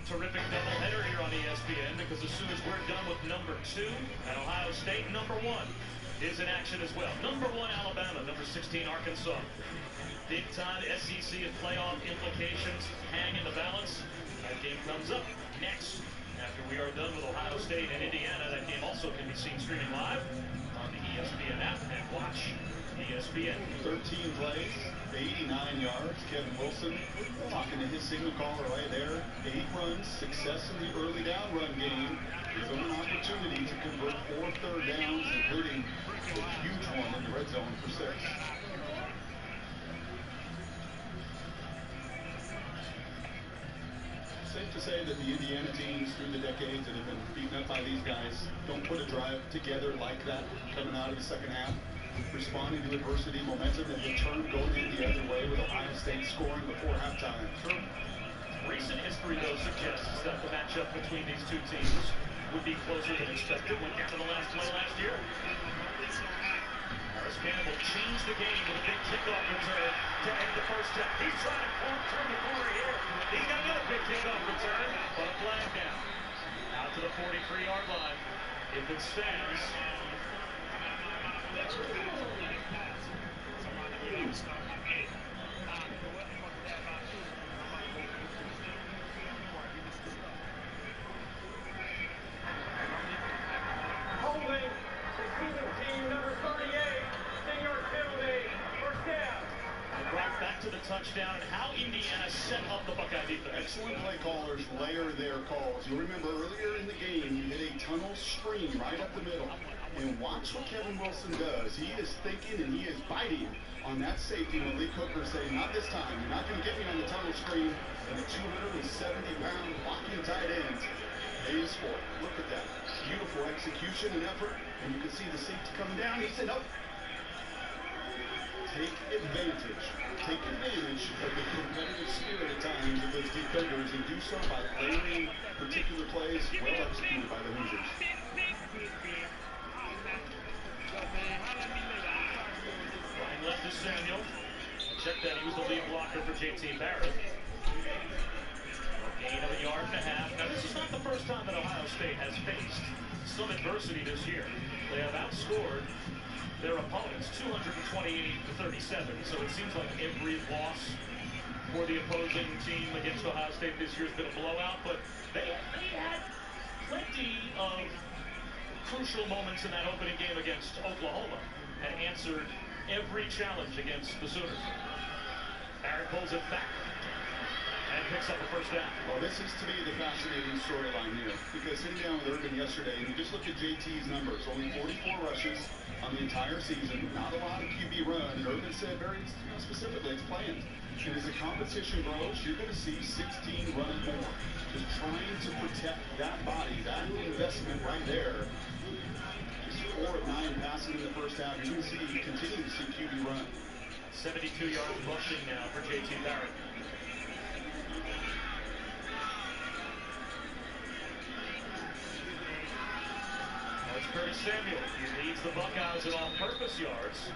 Terrific doubleheader here on ESPN because as soon as we're done with number 2 and Ohio State, number 1 is in action as well. Number 1 Alabama, number 16 Arkansas. Big time SEC and playoff implications hang in the balance. That game comes up next after we are done with Ohio State and Indiana. That game also can be seen streaming live on the ESPN app and watch ESPN. 13 plays, 89 yards. Kevin Wilson talking to his signal caller right there. 8 runs, success in the early down run game. His own opportunity to convert 4 third downs, including a huge one in the red zone for 6. Safe to say that the Indiana teams through the decades that have been beaten up by these guys don't put a drive together like that coming out of the second half. Responding to adversity, momentum that had turned going in the other way with Ohio State scoring before halftime. True. Recent history, though, suggests that the matchup between these two teams would be closer than expected when after the last play last year. Harris Campbell changed the game with a big kickoff return to end the first half. He's trying to turn the corner here. He's got another big kickoff return, but a flag down. Out to the 43-yard line. If it stands, holding team number 38, senior penalty, first down. And brought back to the touchdown and how Indiana set up the Buckeye defense. Excellent play callers layer their calls. You'll remember earlier in the game, you hit a tunnel stream right up the middle. And watch what Kevin Wilson does. He is thinking and he is biting on that safety when Lee Cooper say, not this time. You're not going to get me on the tunnel screen. And the 270-pound blocking tight end pays for it. Look at that. Beautiful execution and effort. And you can see the safety coming down. He said, nope. Take advantage. Take advantage of the competitive spirit at times of those defenders and do so by layering particular plays well executed by the Hoosiers. Ryan left to Samuel. Check that, he was the lead blocker for JT Barrett. A gain of 1.5 yards. Now, this is not the first time that Ohio State has faced some adversity this year. They have outscored their opponents 228-37, so it seems like every loss for the opposing team against Ohio State this year has been a blowout, but they had plenty of crucial moments in that opening game against Oklahoma and answered every challenge against the Sooners. Barrett pulls it back and picks up a first down. Well, this is to me the fascinating storyline here, because sitting down with Urban yesterday, and you just look at JT's numbers, only 44 rushes on the entire season, not a lot of QB run, and Urban said very specifically, it's planned. And as the competition grows, you're going to see 16 running more. Just trying to protect that body, that investment right there. Just 4 of 9 passing in the first half. You're going to see, continue to see QB run. 72 yards rushing now for JT Barrett. It's Curtis Samuel. He leads the Buckeyes in all-purpose yards.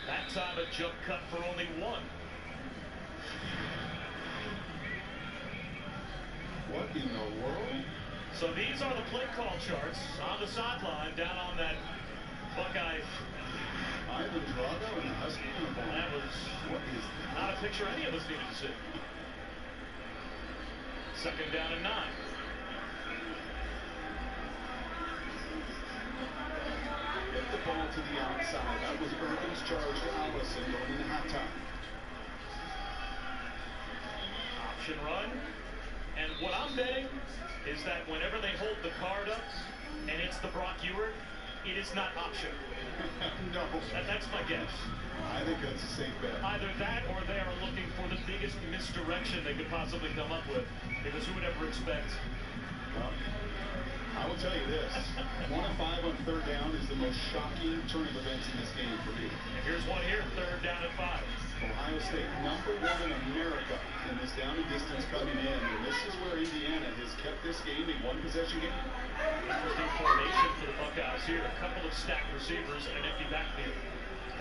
That time a jump cut for only 1. What in the world? So these are the play call charts on the sideline down on that Buckeye. Ivan Drago in the Husky uniform. That was not a picture any of us needed to see. Second down and 9. Get the ball to the outside. That was Urban's charge to Allison going into halftime. Option run. And what I'm betting is that whenever they hold the card up and it's the Brock Ewert, it is not option. No. That's my guess. I think that's a safe bet. Either that or they are looking for the biggest misdirection they could possibly come up with. Because who would ever expect? Well, I will tell you this. 1 of 5 on third down is the most shocking turn of events in this game for me. And here's one here, third down and 5. Ohio State #1 in America in this down and distance coming in. And this is where Indiana has kept this game a one-possession game. Interesting formation for the Buckeyes here. A couple of stacked receivers and an empty backfield.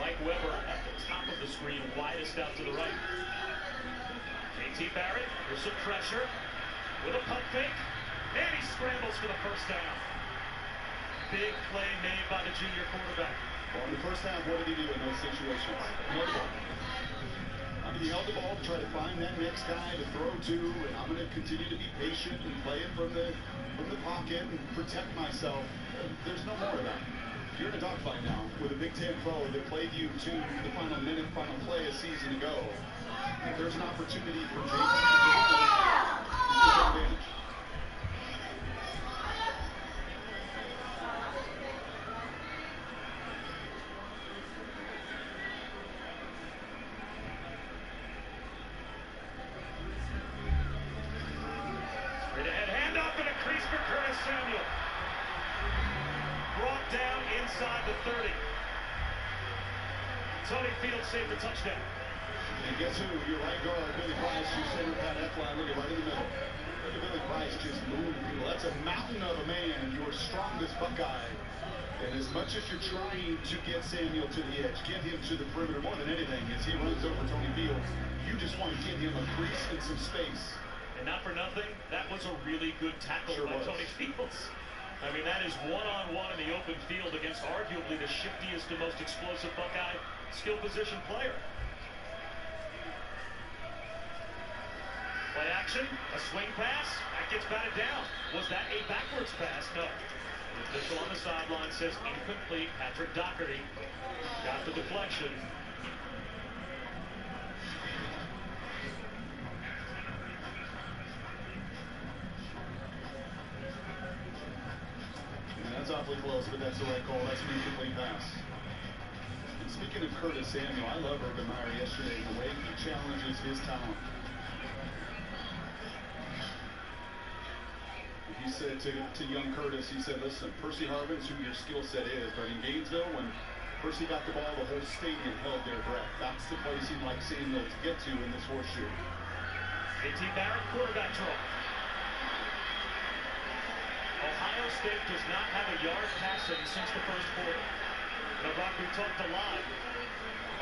Mike Weber at the top of the screen, widest out to the right. JT Barrett, there's some pressure with a pump fake. And he scrambles for the first down. Big play made by the junior quarterback. Well, in the first half, what did he do in those situations? Held the ball. He held the ball to try to find that next guy to throw to, and I'm going to continue to be patient and play it from the pocket and protect myself. There's no more of that. You're in a dogfight now with a Big Ten foe that played you to the final minute, final play a season ago. If there's an opportunity for JT to take advantage. Samuel. Brought down inside the 30. Tony Fields saved the touchdown. And guess who? Your right guard, Billy Price, your center, Pat Efline, looking right in the middle. Look at Billy Price just moving people. That's a mountain of a man, your strongest Buckeye. And as much as you're trying to get Samuel to the edge, get him to the perimeter more than anything, as he runs over Tony Fields, you just want to give him a crease and some space. And not for nothing, that was a really good tackle by Tony Fields. I mean, that is one-on-one in the open field against arguably the shiftiest and most explosive Buckeye skill position player. Play action, a swing pass, that gets batted down. Was that a backwards pass? No. The official on the sideline says incomplete. Patrick Doherty got the deflection. That's awfully close, but that's the right call. That's an incomplete pass. And speaking of Curtis Samuel, I love Urban Meyer yesterday, the way he challenges his talent. He said to young Curtis, he said, listen, Percy Harvin's who your skill set is, but in Gainesville, when Percy got the ball, the whole stadium held their breath. That's the place he'd like Samuel to get to in this horseshoe. JT Barrett, quarterback draw. Ohio State does not have a yard passing since the first quarter. Now, Brock, we talked a lot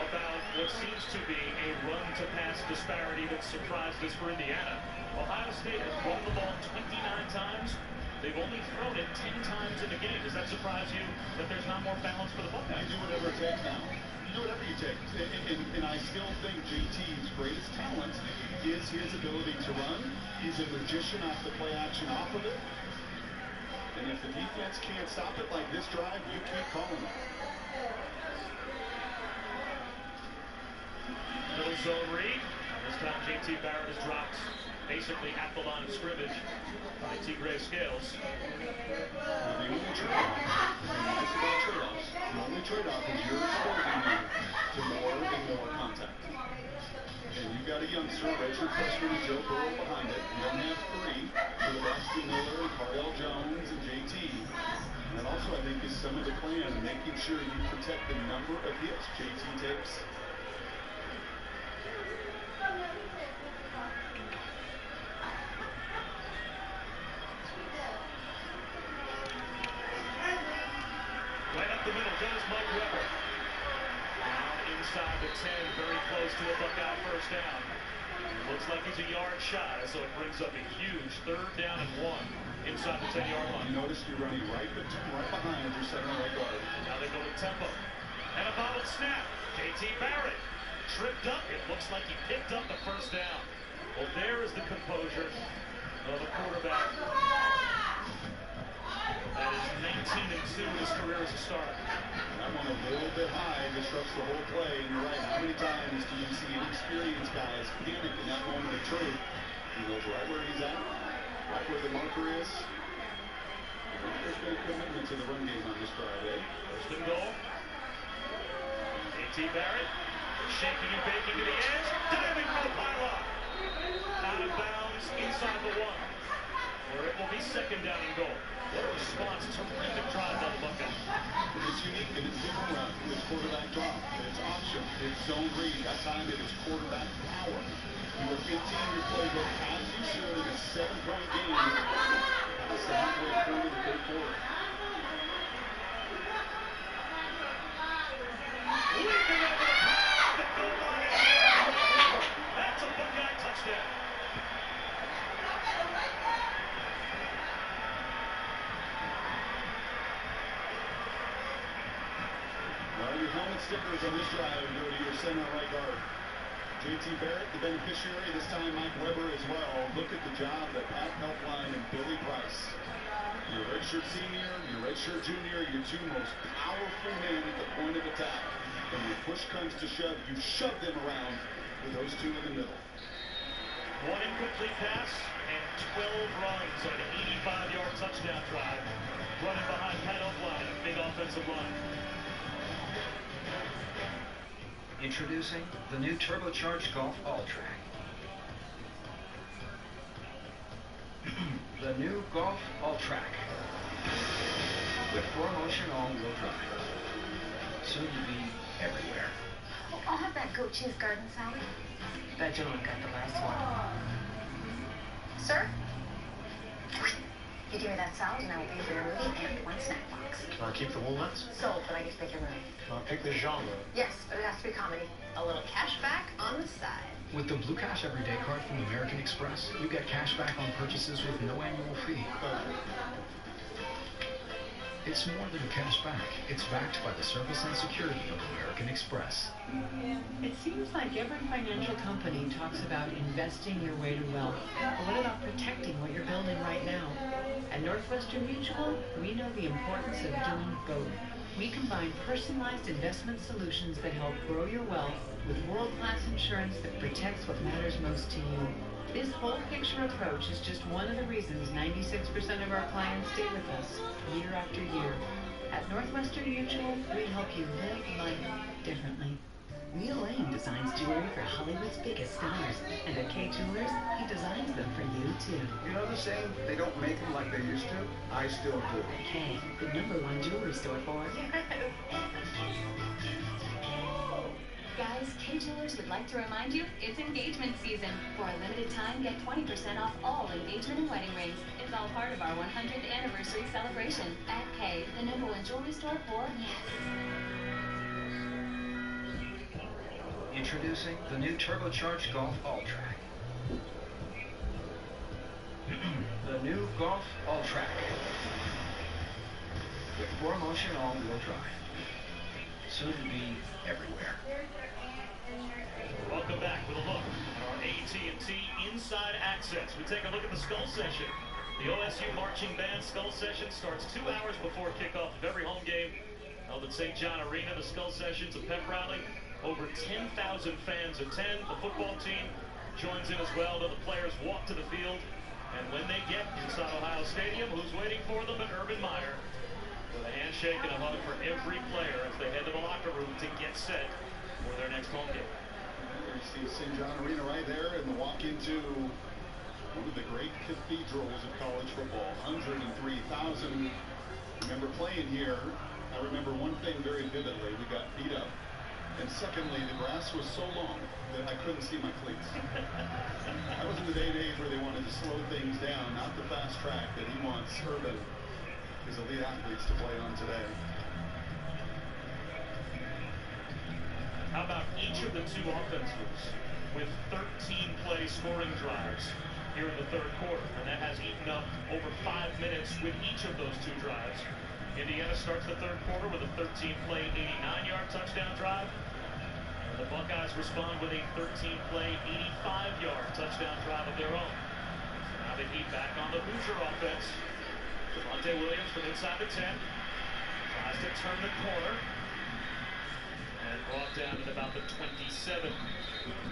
about what seems to be a run-to-pass disparity that surprised us for Indiana. Ohio State has run the ball 29 times. They've only thrown it 10 times in the game. Does that surprise you that there's not more balance for the Buckeyes? You do whatever it takes now. You do whatever you take. And I still think JT's greatest talent is his ability to run. He's a magician off the play action off of it. And if the defense can't stop it like this drive, you keep calling it. Middle zone read. This time JT Barrett is dropped basically at the line of scrimmage by Tigre Scales. The only trade-off, the only trade-off is you're exposing him to more and more contact. And you've got a youngster, redshirt freshman Joe Burrow behind it. You don't have three for the Braxton Miller and Cardell Jones and JT. And that also, I think, is some of the plan, making sure you protect the number of hits JT takes. Right up the middle goes Mike Weber. Down inside the 10, very close to a Buckeye first down. Looks like he's a yard shy, so it brings up a huge 3rd down and 1 inside the 10-yard line. You notice you're running right behind your center right guard. Now they go with tempo. And a bobbled snap. JT Barrett tripped up. It looks like he picked up the first down. Well, there is the composure of a quarterback that is 19-2 in his career as a starter. That one a little bit high, disrupts the whole play. And you're right, how many times do you see inexperienced guys panic in that moment of truth? He knows right where he's at, right where the marker is. I think there's been a commitment to the run game on this drive, eh? First and goal. JT Barrett shaking and baking to the edge. Diving for the pylon. Out of bounds inside the 1. Where it will be 2nd down and goal. What a response. Terrific drive by the Buckeyes. It's unique and it's different run. It's quarterback drop. It's option. It's zone read. That time it is quarterback power. You are 15 your playbook as you should in a 7-point game. That's the halfway point of the 3rd quarter. Leaping over the pile. The goal line. That's a Buckeye touchdown. Well, your helmet stickers on this drive go to your center right guard. JT Barrett, the beneficiary, this time Mike Weber as well. Look at the job that Pat Helpline and Billy Price, your redshirt senior, your redshirt junior, your 2 most powerful men at the point of attack. And when push comes to shove, you shove them around with those 2 in the middle. 1 incomplete pass and 12 runs on an 85-yard touchdown drive. Running behind Pat Helpline, a big offensive line. Introducing the new turbocharged Golf All-Track. The new Golf All-Track with 4-motion all-wheel drive. Soon to be everywhere. Oh, I'll have that goat cheese garden salad. That gentleman got the last one. Sir? You give me that salad and I will pay for your movie and 1 snack box. Keep the walnuts? Sold, but I get to pick your movie. Pick the genre. Yes, but it has to be comedy. A little cash back on the side. With the Blue Cash Everyday Card from American Express, you get cash back on purchases with no annual fee. It's more than cash back. It's backed by the service and security of American Express. It seems like every financial company talks about investing your way to wealth. But what about protecting what you're building right now? At Northwestern Mutual, we know the importance of doing both. We combine personalized investment solutions that help grow your wealth with world-class insurance that protects what matters most to you. This whole picture approach is just one of the reasons 96% of our clients stay with us year after year. At Northwestern Mutual, we help you live life differently. Neil Lane designs jewelry for Hollywood's biggest stars. And at Kay Jewelers, he designs them for you, too. You know the saying, they don't make them like they used to? I still do. Kay, the #1 jewelry store for... Guys, Kay Jewelers would like to remind you, it's engagement season. For a limited time, get 20% off all engagement and wedding rings. It's all part of our 100th anniversary celebration. At Kay, the #1 jewelry store for yes. Introducing the new turbocharged Golf All-Track. The new Golf All-Track with 4-motion all-wheel drive. Soon to be everywhere. Welcome back with a look at our AT&T Inside Access. We take a look at the Skull Session. The OSU Marching Band Skull Session starts 2 hours before kickoff of every home game held at St. John Arena. The Skull Session's a pep rally. Over 10,000 fans attend. The football team joins in as well. The players walk to the field. And when they get inside Ohio Stadium, who's waiting for them but Urban Meyer, with a handshake and a hug for every player as they head to the locker room to get set for their next home game. You see St. John Arena right there, and the walk into one of the great cathedrals of college football. 103,000 remember playing here. I remember one thing very vividly. We got beat up. And secondly, the grass was so long that I couldn't see my cleats. That was in the day and age where they wanted to slow things down, not the fast track that he wants Urban, his elite athletes, to play on today. How about each of the two offenses with 13-play scoring drives here in the third quarter? And that has eaten up over 5 minutes with each of those two drives. Indiana starts the third quarter with a 13-play, 89-yard touchdown drive. And the Buckeyes respond with a 13-play, 85-yard touchdown drive of their own. Now the heat back on the Hoosier offense. Javonte Williams from inside the 10. Tries to turn the corner. And brought down at about the 27.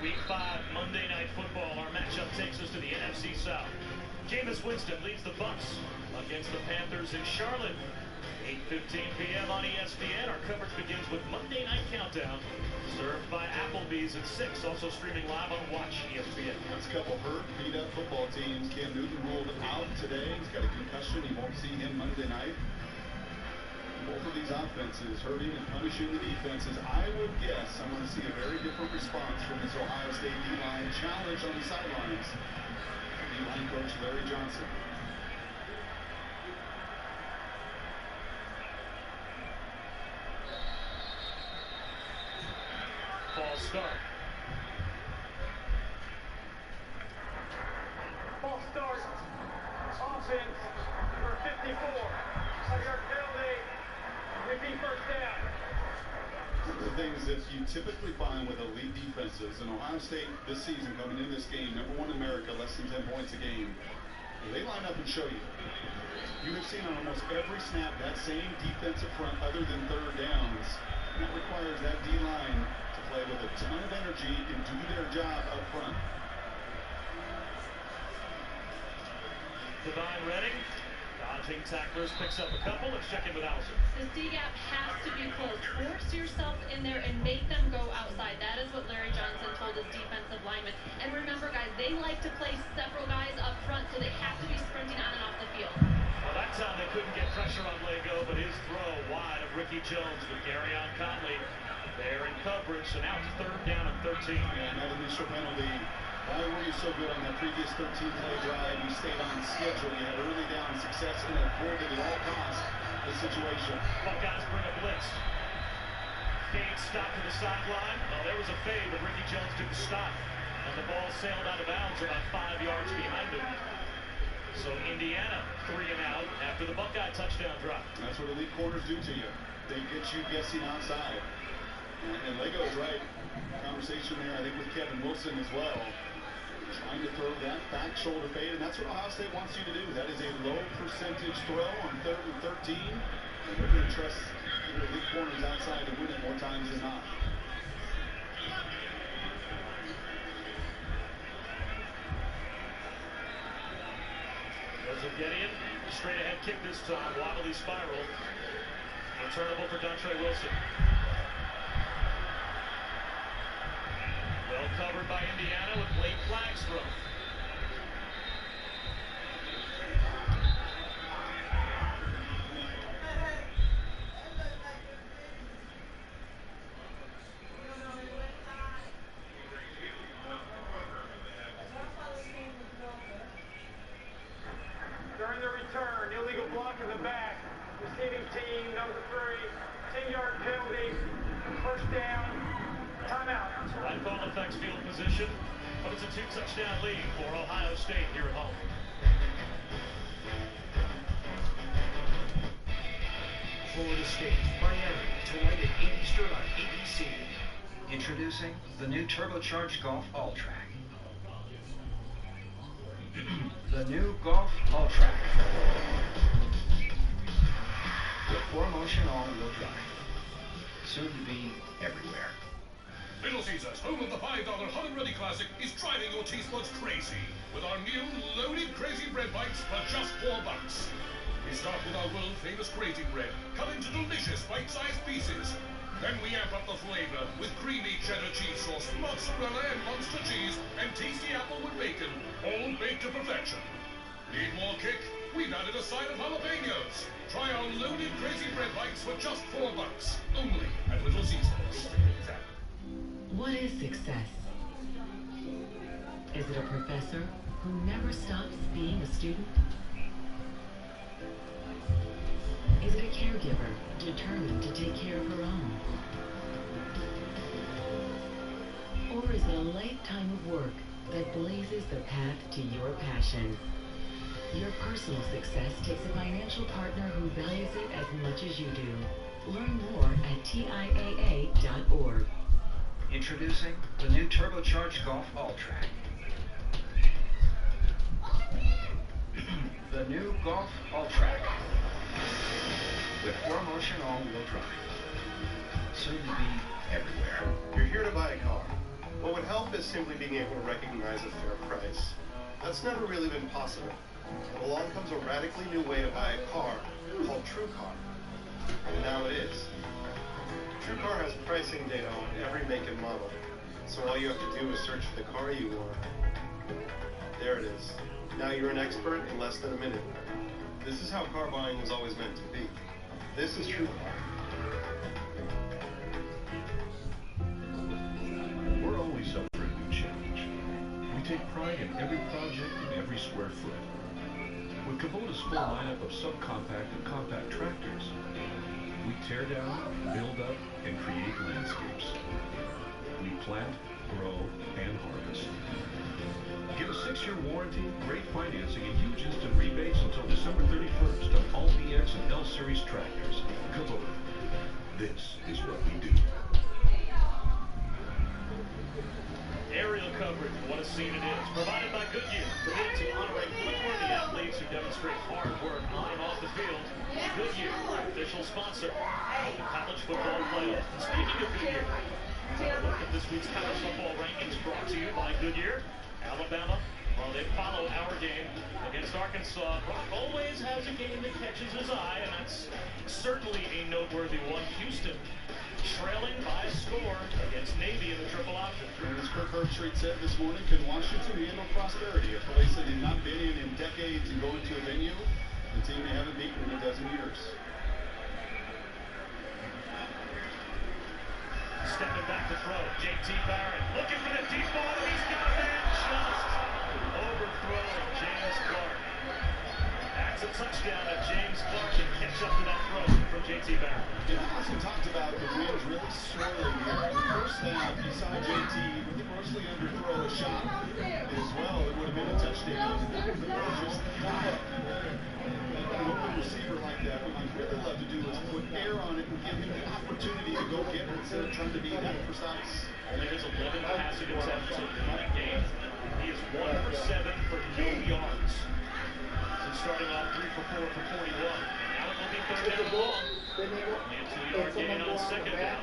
Week 5, Monday Night Football. Our matchup takes us to the NFC South. Jameis Winston leads the Bucs against the Panthers in Charlotte. 8:15 p.m. on ESPN. Our coverage begins with Monday Night Countdown, served by Applebee's at 6. Also streaming live on Watch ESPN. That's a couple hurt, beat-up football teams. Cam Newton ruled out today. He's got a concussion. He won't see him Monday night. Both of these offenses hurting and punishing the defenses. I would guess I'm going to see a very different response from this Ohio State D-line challenge on the sidelines. D-line coach Larry Johnson. False start. False start. Offense for 54. 5-yard penalty. Repeat first down. One of the things that you typically find with elite defenses, and Ohio State this season coming in this game, #1 in America, less than 10 points a game, they line up and show you. You have seen on almost every snap that same defensive front other than third downs. And that requires that D-line to play with a ton of energy and do their job up front. Divine Redding, dodging tacklers, picks up a couple. Let's check in with Allison. This D-gap has to be closed. Force yourself in there and make them go outside. That is what Larry Johnson told his defensive linemen. And remember, guys, they like to play several guys up front, so they have to be sprinting on and off the field. Well, that time they couldn't get pressure on Lego, but his throw wide of Ricky Jones with Garyon Conley there in coverage. So now it's 3rd down and 13. And that initial penalty. Why were you so good on that previous 13-play drive? You stayed on schedule. You had early down success and avoided at all costs the situation. Buckeyes bring a blitz. Fade stop to the sideline. Oh, there was a fade, but Ricky Jones didn't stop. And the ball sailed out of bounds about 5 yards behind him. So Indiana 3 and out after the Buckeye touchdown drop. That's what elite corners do to you. They get you guessing outside. And Lego's right. Conversation there, I think, with Kevin Wilson as well. Trying to throw that back shoulder fade, and that's what Ohio State wants you to do. That is a low percentage throw on 3rd and 13. And they're going to trust your elite corners outside to win it more times than not. There's a Gideon. Straight ahead kick this time. Wobbly spiral. Returnable for Dontre Wilson. Well covered by Indiana with late flags thrown. During the return, illegal block in the back. Receiving team, number 3. 10-yard penalty. First down. Timeout. Right ball affects field position, but it's a 2-touchdown lead for Ohio State here at home. Florida State, Miami, tonight at 8 Eastern on ABC. Introducing the new turbocharged Golf All-Track. The new Golf All-Track. With 4Motion all-wheel drive. Soon to be everywhere. Little Caesars, home of the $5 Hot and Ready Classic, is driving your taste buds crazy with our new loaded Crazy Bread Bites for just $4. We start with our world-famous Crazy Bread, cut into delicious bite-sized pieces. Then we amp up the flavor with creamy cheddar cheese sauce, mozzarella and monster cheese, and tasty applewood bacon, all baked to perfection. Need more kick? We've added a side of jalapenos. Try our loaded Crazy Bread Bites for just $4. Only at Little Caesars. What is success? Is it a professor who never stops being a student? Is it a caregiver determined to take care of her own? Or is it a lifetime of work that blazes the path to your passion? Your personal success takes a financial partner who values it as much as you do. Learn more at TIAA.org. Introducing the new turbocharged Golf All-Track. The new Golf All-Track. With 4Motion all-wheel drive. Soon to be everywhere. You're here to buy a car. What would help is simply being able to recognize a fair price. That's never really been possible. Along comes a radically new way to buy a car called TrueCar. And now it is. TrueCar has pricing data on every make and model. So all you have to do is search for the car you want. There it is. Now you're an expert in less than a minute. This is how car buying was always meant to be. This is TrueCar. We're always up for a new challenge. We take pride in every project and every square foot. With Kubota's full lineup of subcompact and compact tractors, we tear down, build up, and create landscapes. We plant, grow, and harvest. Get a 6-year warranty, great financing, and huge instant rebates until December 31st on all BX and L Series tractors. Kubota. This is what we do. Aerial coverage, what a scene it is. Provided by Goodyear, committed to honoring noteworthy athletes who demonstrate hard work on and off the field. Goodyear, official sponsor of the college football playoff. And speaking of Goodyear, look at this week's college football rankings brought to you by Goodyear. Alabama, well, they follow our game against Arkansas. Brock always has a game that catches his eye, and that's certainly a noteworthy one. Houston trailing by a score against Navy in the triple option. As Kirk Herbstreit said this morning, can Washington handle prosperity? A place that they've not been in decades, and go into a venue, the team they haven't beaten in a dozen years. Stepping back to throw, J.T. Barrett looking for the deep ball, and he's got it, just overthrowing James Clark. That's a touchdown if James Clark can catch up to that throw from J.T. Barrett. Austin talked about the winds really swirling here. In the first half, you saw J.T. grossly underthrow a shot as well. It would have been a touchdown. The ball just got up. An open receiver like that, what I'd really love to do is put air on it and give him the opportunity to go get it instead of trying to be that precise. Only his 11 passing attempts in the game. He is 1 for 7 for no yards. Since starting off 3 for 4 for 41. Now it will be third down and long. Only a 2-yard gain on second down.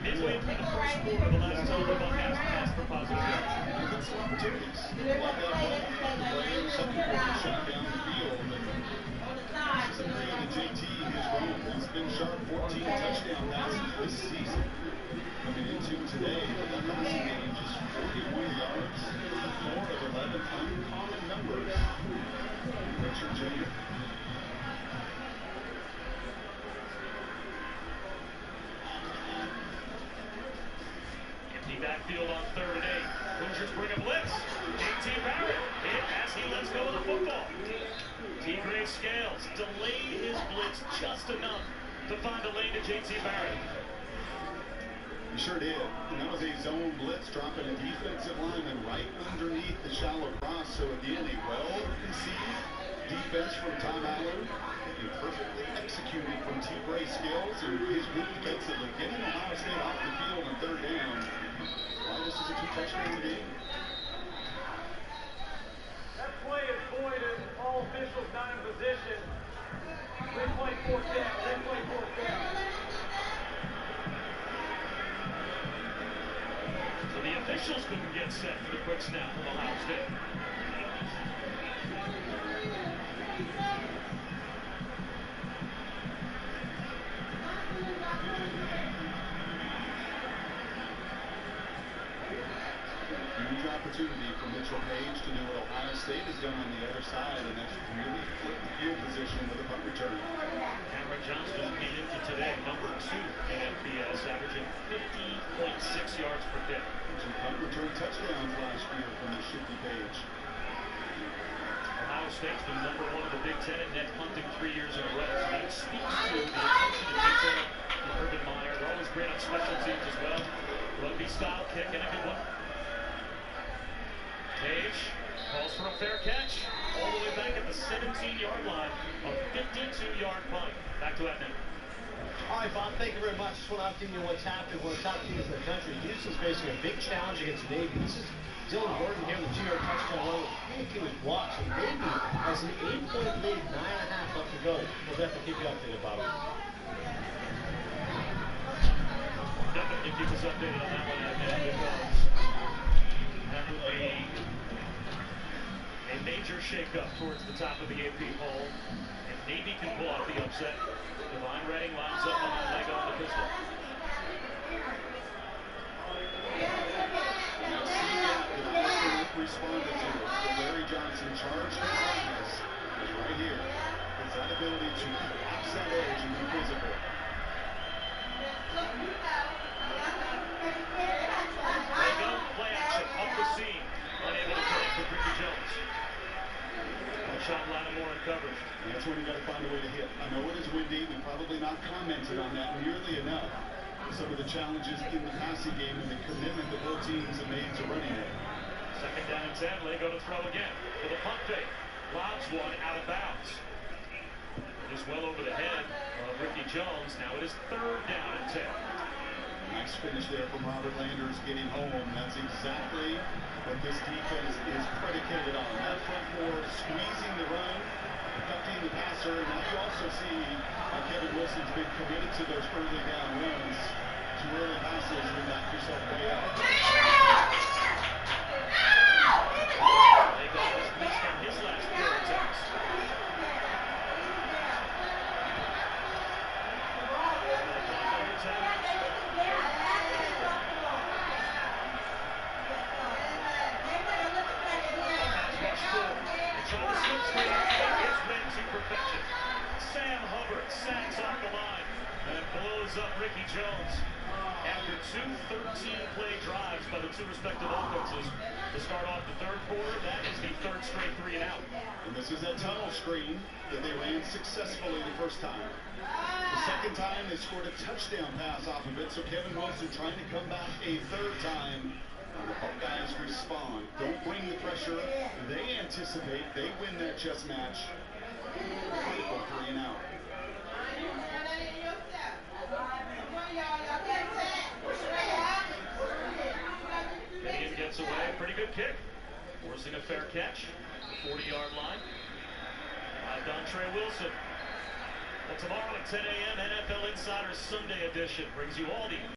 Midway through the first quarter, the last time the Buckeyes passed for positive yards. Opportunities. Like that ball. Playing something to shut down the field. This is a play that JT has grown. He's been sharp 14 touchdown passes this season. Coming into today, the passing game just 41 yards. 4 of 11 uncommon numbers. Richard Jr. Empty backfield on 3rd and 8. Hoosiers bring a blitz. J.T. Barrett hit as he lets go of the football. T. Gray Scales delayed his blitz just enough to find a lane to J.T. Barrett. He sure did. And that was a zone blitz, dropping a defensive lineman right underneath the shallow cross. So again, a well-conceived defense from Tom Allen. And perfectly executed from T. Gray Scales and his group defensively, getting Ohio State off the field on 3rd down. Why this is a 2-touchdown game. officials not in position. Replay fourth down. Replay fourth down. So the officials couldn't get set for the quick snap from Ohio State. Huge opportunity for Mitchell Page to do what Ohio State has done on the other side, and that's really flip the field position with a punt return. Cameron Johnston came into today, number 2 in FBS, averaging 50.6 yards per kick. Two punt return touchdowns last year from the shifty Page. Ohio State's been number 1 in the Big Ten in net punting 3 years in a row, so that speaks to the attention to detail from Urban Meyer. They're always great on special teams as well. Rugby-style kick and a good one. Page calls for a fair catch all the way back at the 17-yard line, a 52-yard punt. Back to Edmund. All right, Bob, thank you very much. Just want to update you what's happening. One of the top teams in the country. Houston's facing a big challenge against Navy. This is Dylan Gordon here on the 2-yard touchdown run with continuous blocks. And Navy has an 8-point lead, 9.5 left to go. We'll definitely keep you updated, Bob. Definitely keep us updated on that one, Edmund, because that would be a major shakeup towards the top of the AP poll. If Navy can pull off the upset, Divine Redding lines up on the leg on the pistol. Responded to it. Larry Johnson charged his eyes is right here. It's that ability to collapse that edge and be physical. They go, play action, up the seam. Unable to get it for Ricky Jones. One shot Lattimore in coverage. That's when you got to find a way to hit. I know it is windy. We've probably not commented on that nearly enough. Some of the challenges in the passing game and the commitment that both teams have made to running it. Second down and 10. Lego to throw again for the punt fake. Lobs one out of bounds. It is well over the head of Ricky Jones. Now it is third down and 10. Nice finish there from Robert Landers getting home. That's exactly what this defense is predicated on. That front four squeezing the run, affecting the passer. And now you also see how Kevin Wilson's been committed to those early down runs. Two early passes and knock yourself way out. Lego has missed on his last 4 attempts. Sam Hubbard sacks off the line and blows up Ricky Jones. After 2 13-play drives by the 2 respective offenses to start off the third quarter, that is the 3rd straight 3-and-out. And this is that tunnel screen that they ran successfully the first time. The second time, they scored a touchdown pass off of it, so Kevin Wilson trying to come back a third time. And the Buckeyes respond. Don't bring the pressure. They anticipate. They win that chess match. Critical 3-and-out. Gideon gets away. Pretty good kick. Forcing a fair catch. 40-yard line. Dontre Wilson. Well, tomorrow at 10 a.m., NFL Insider Sunday edition brings you all the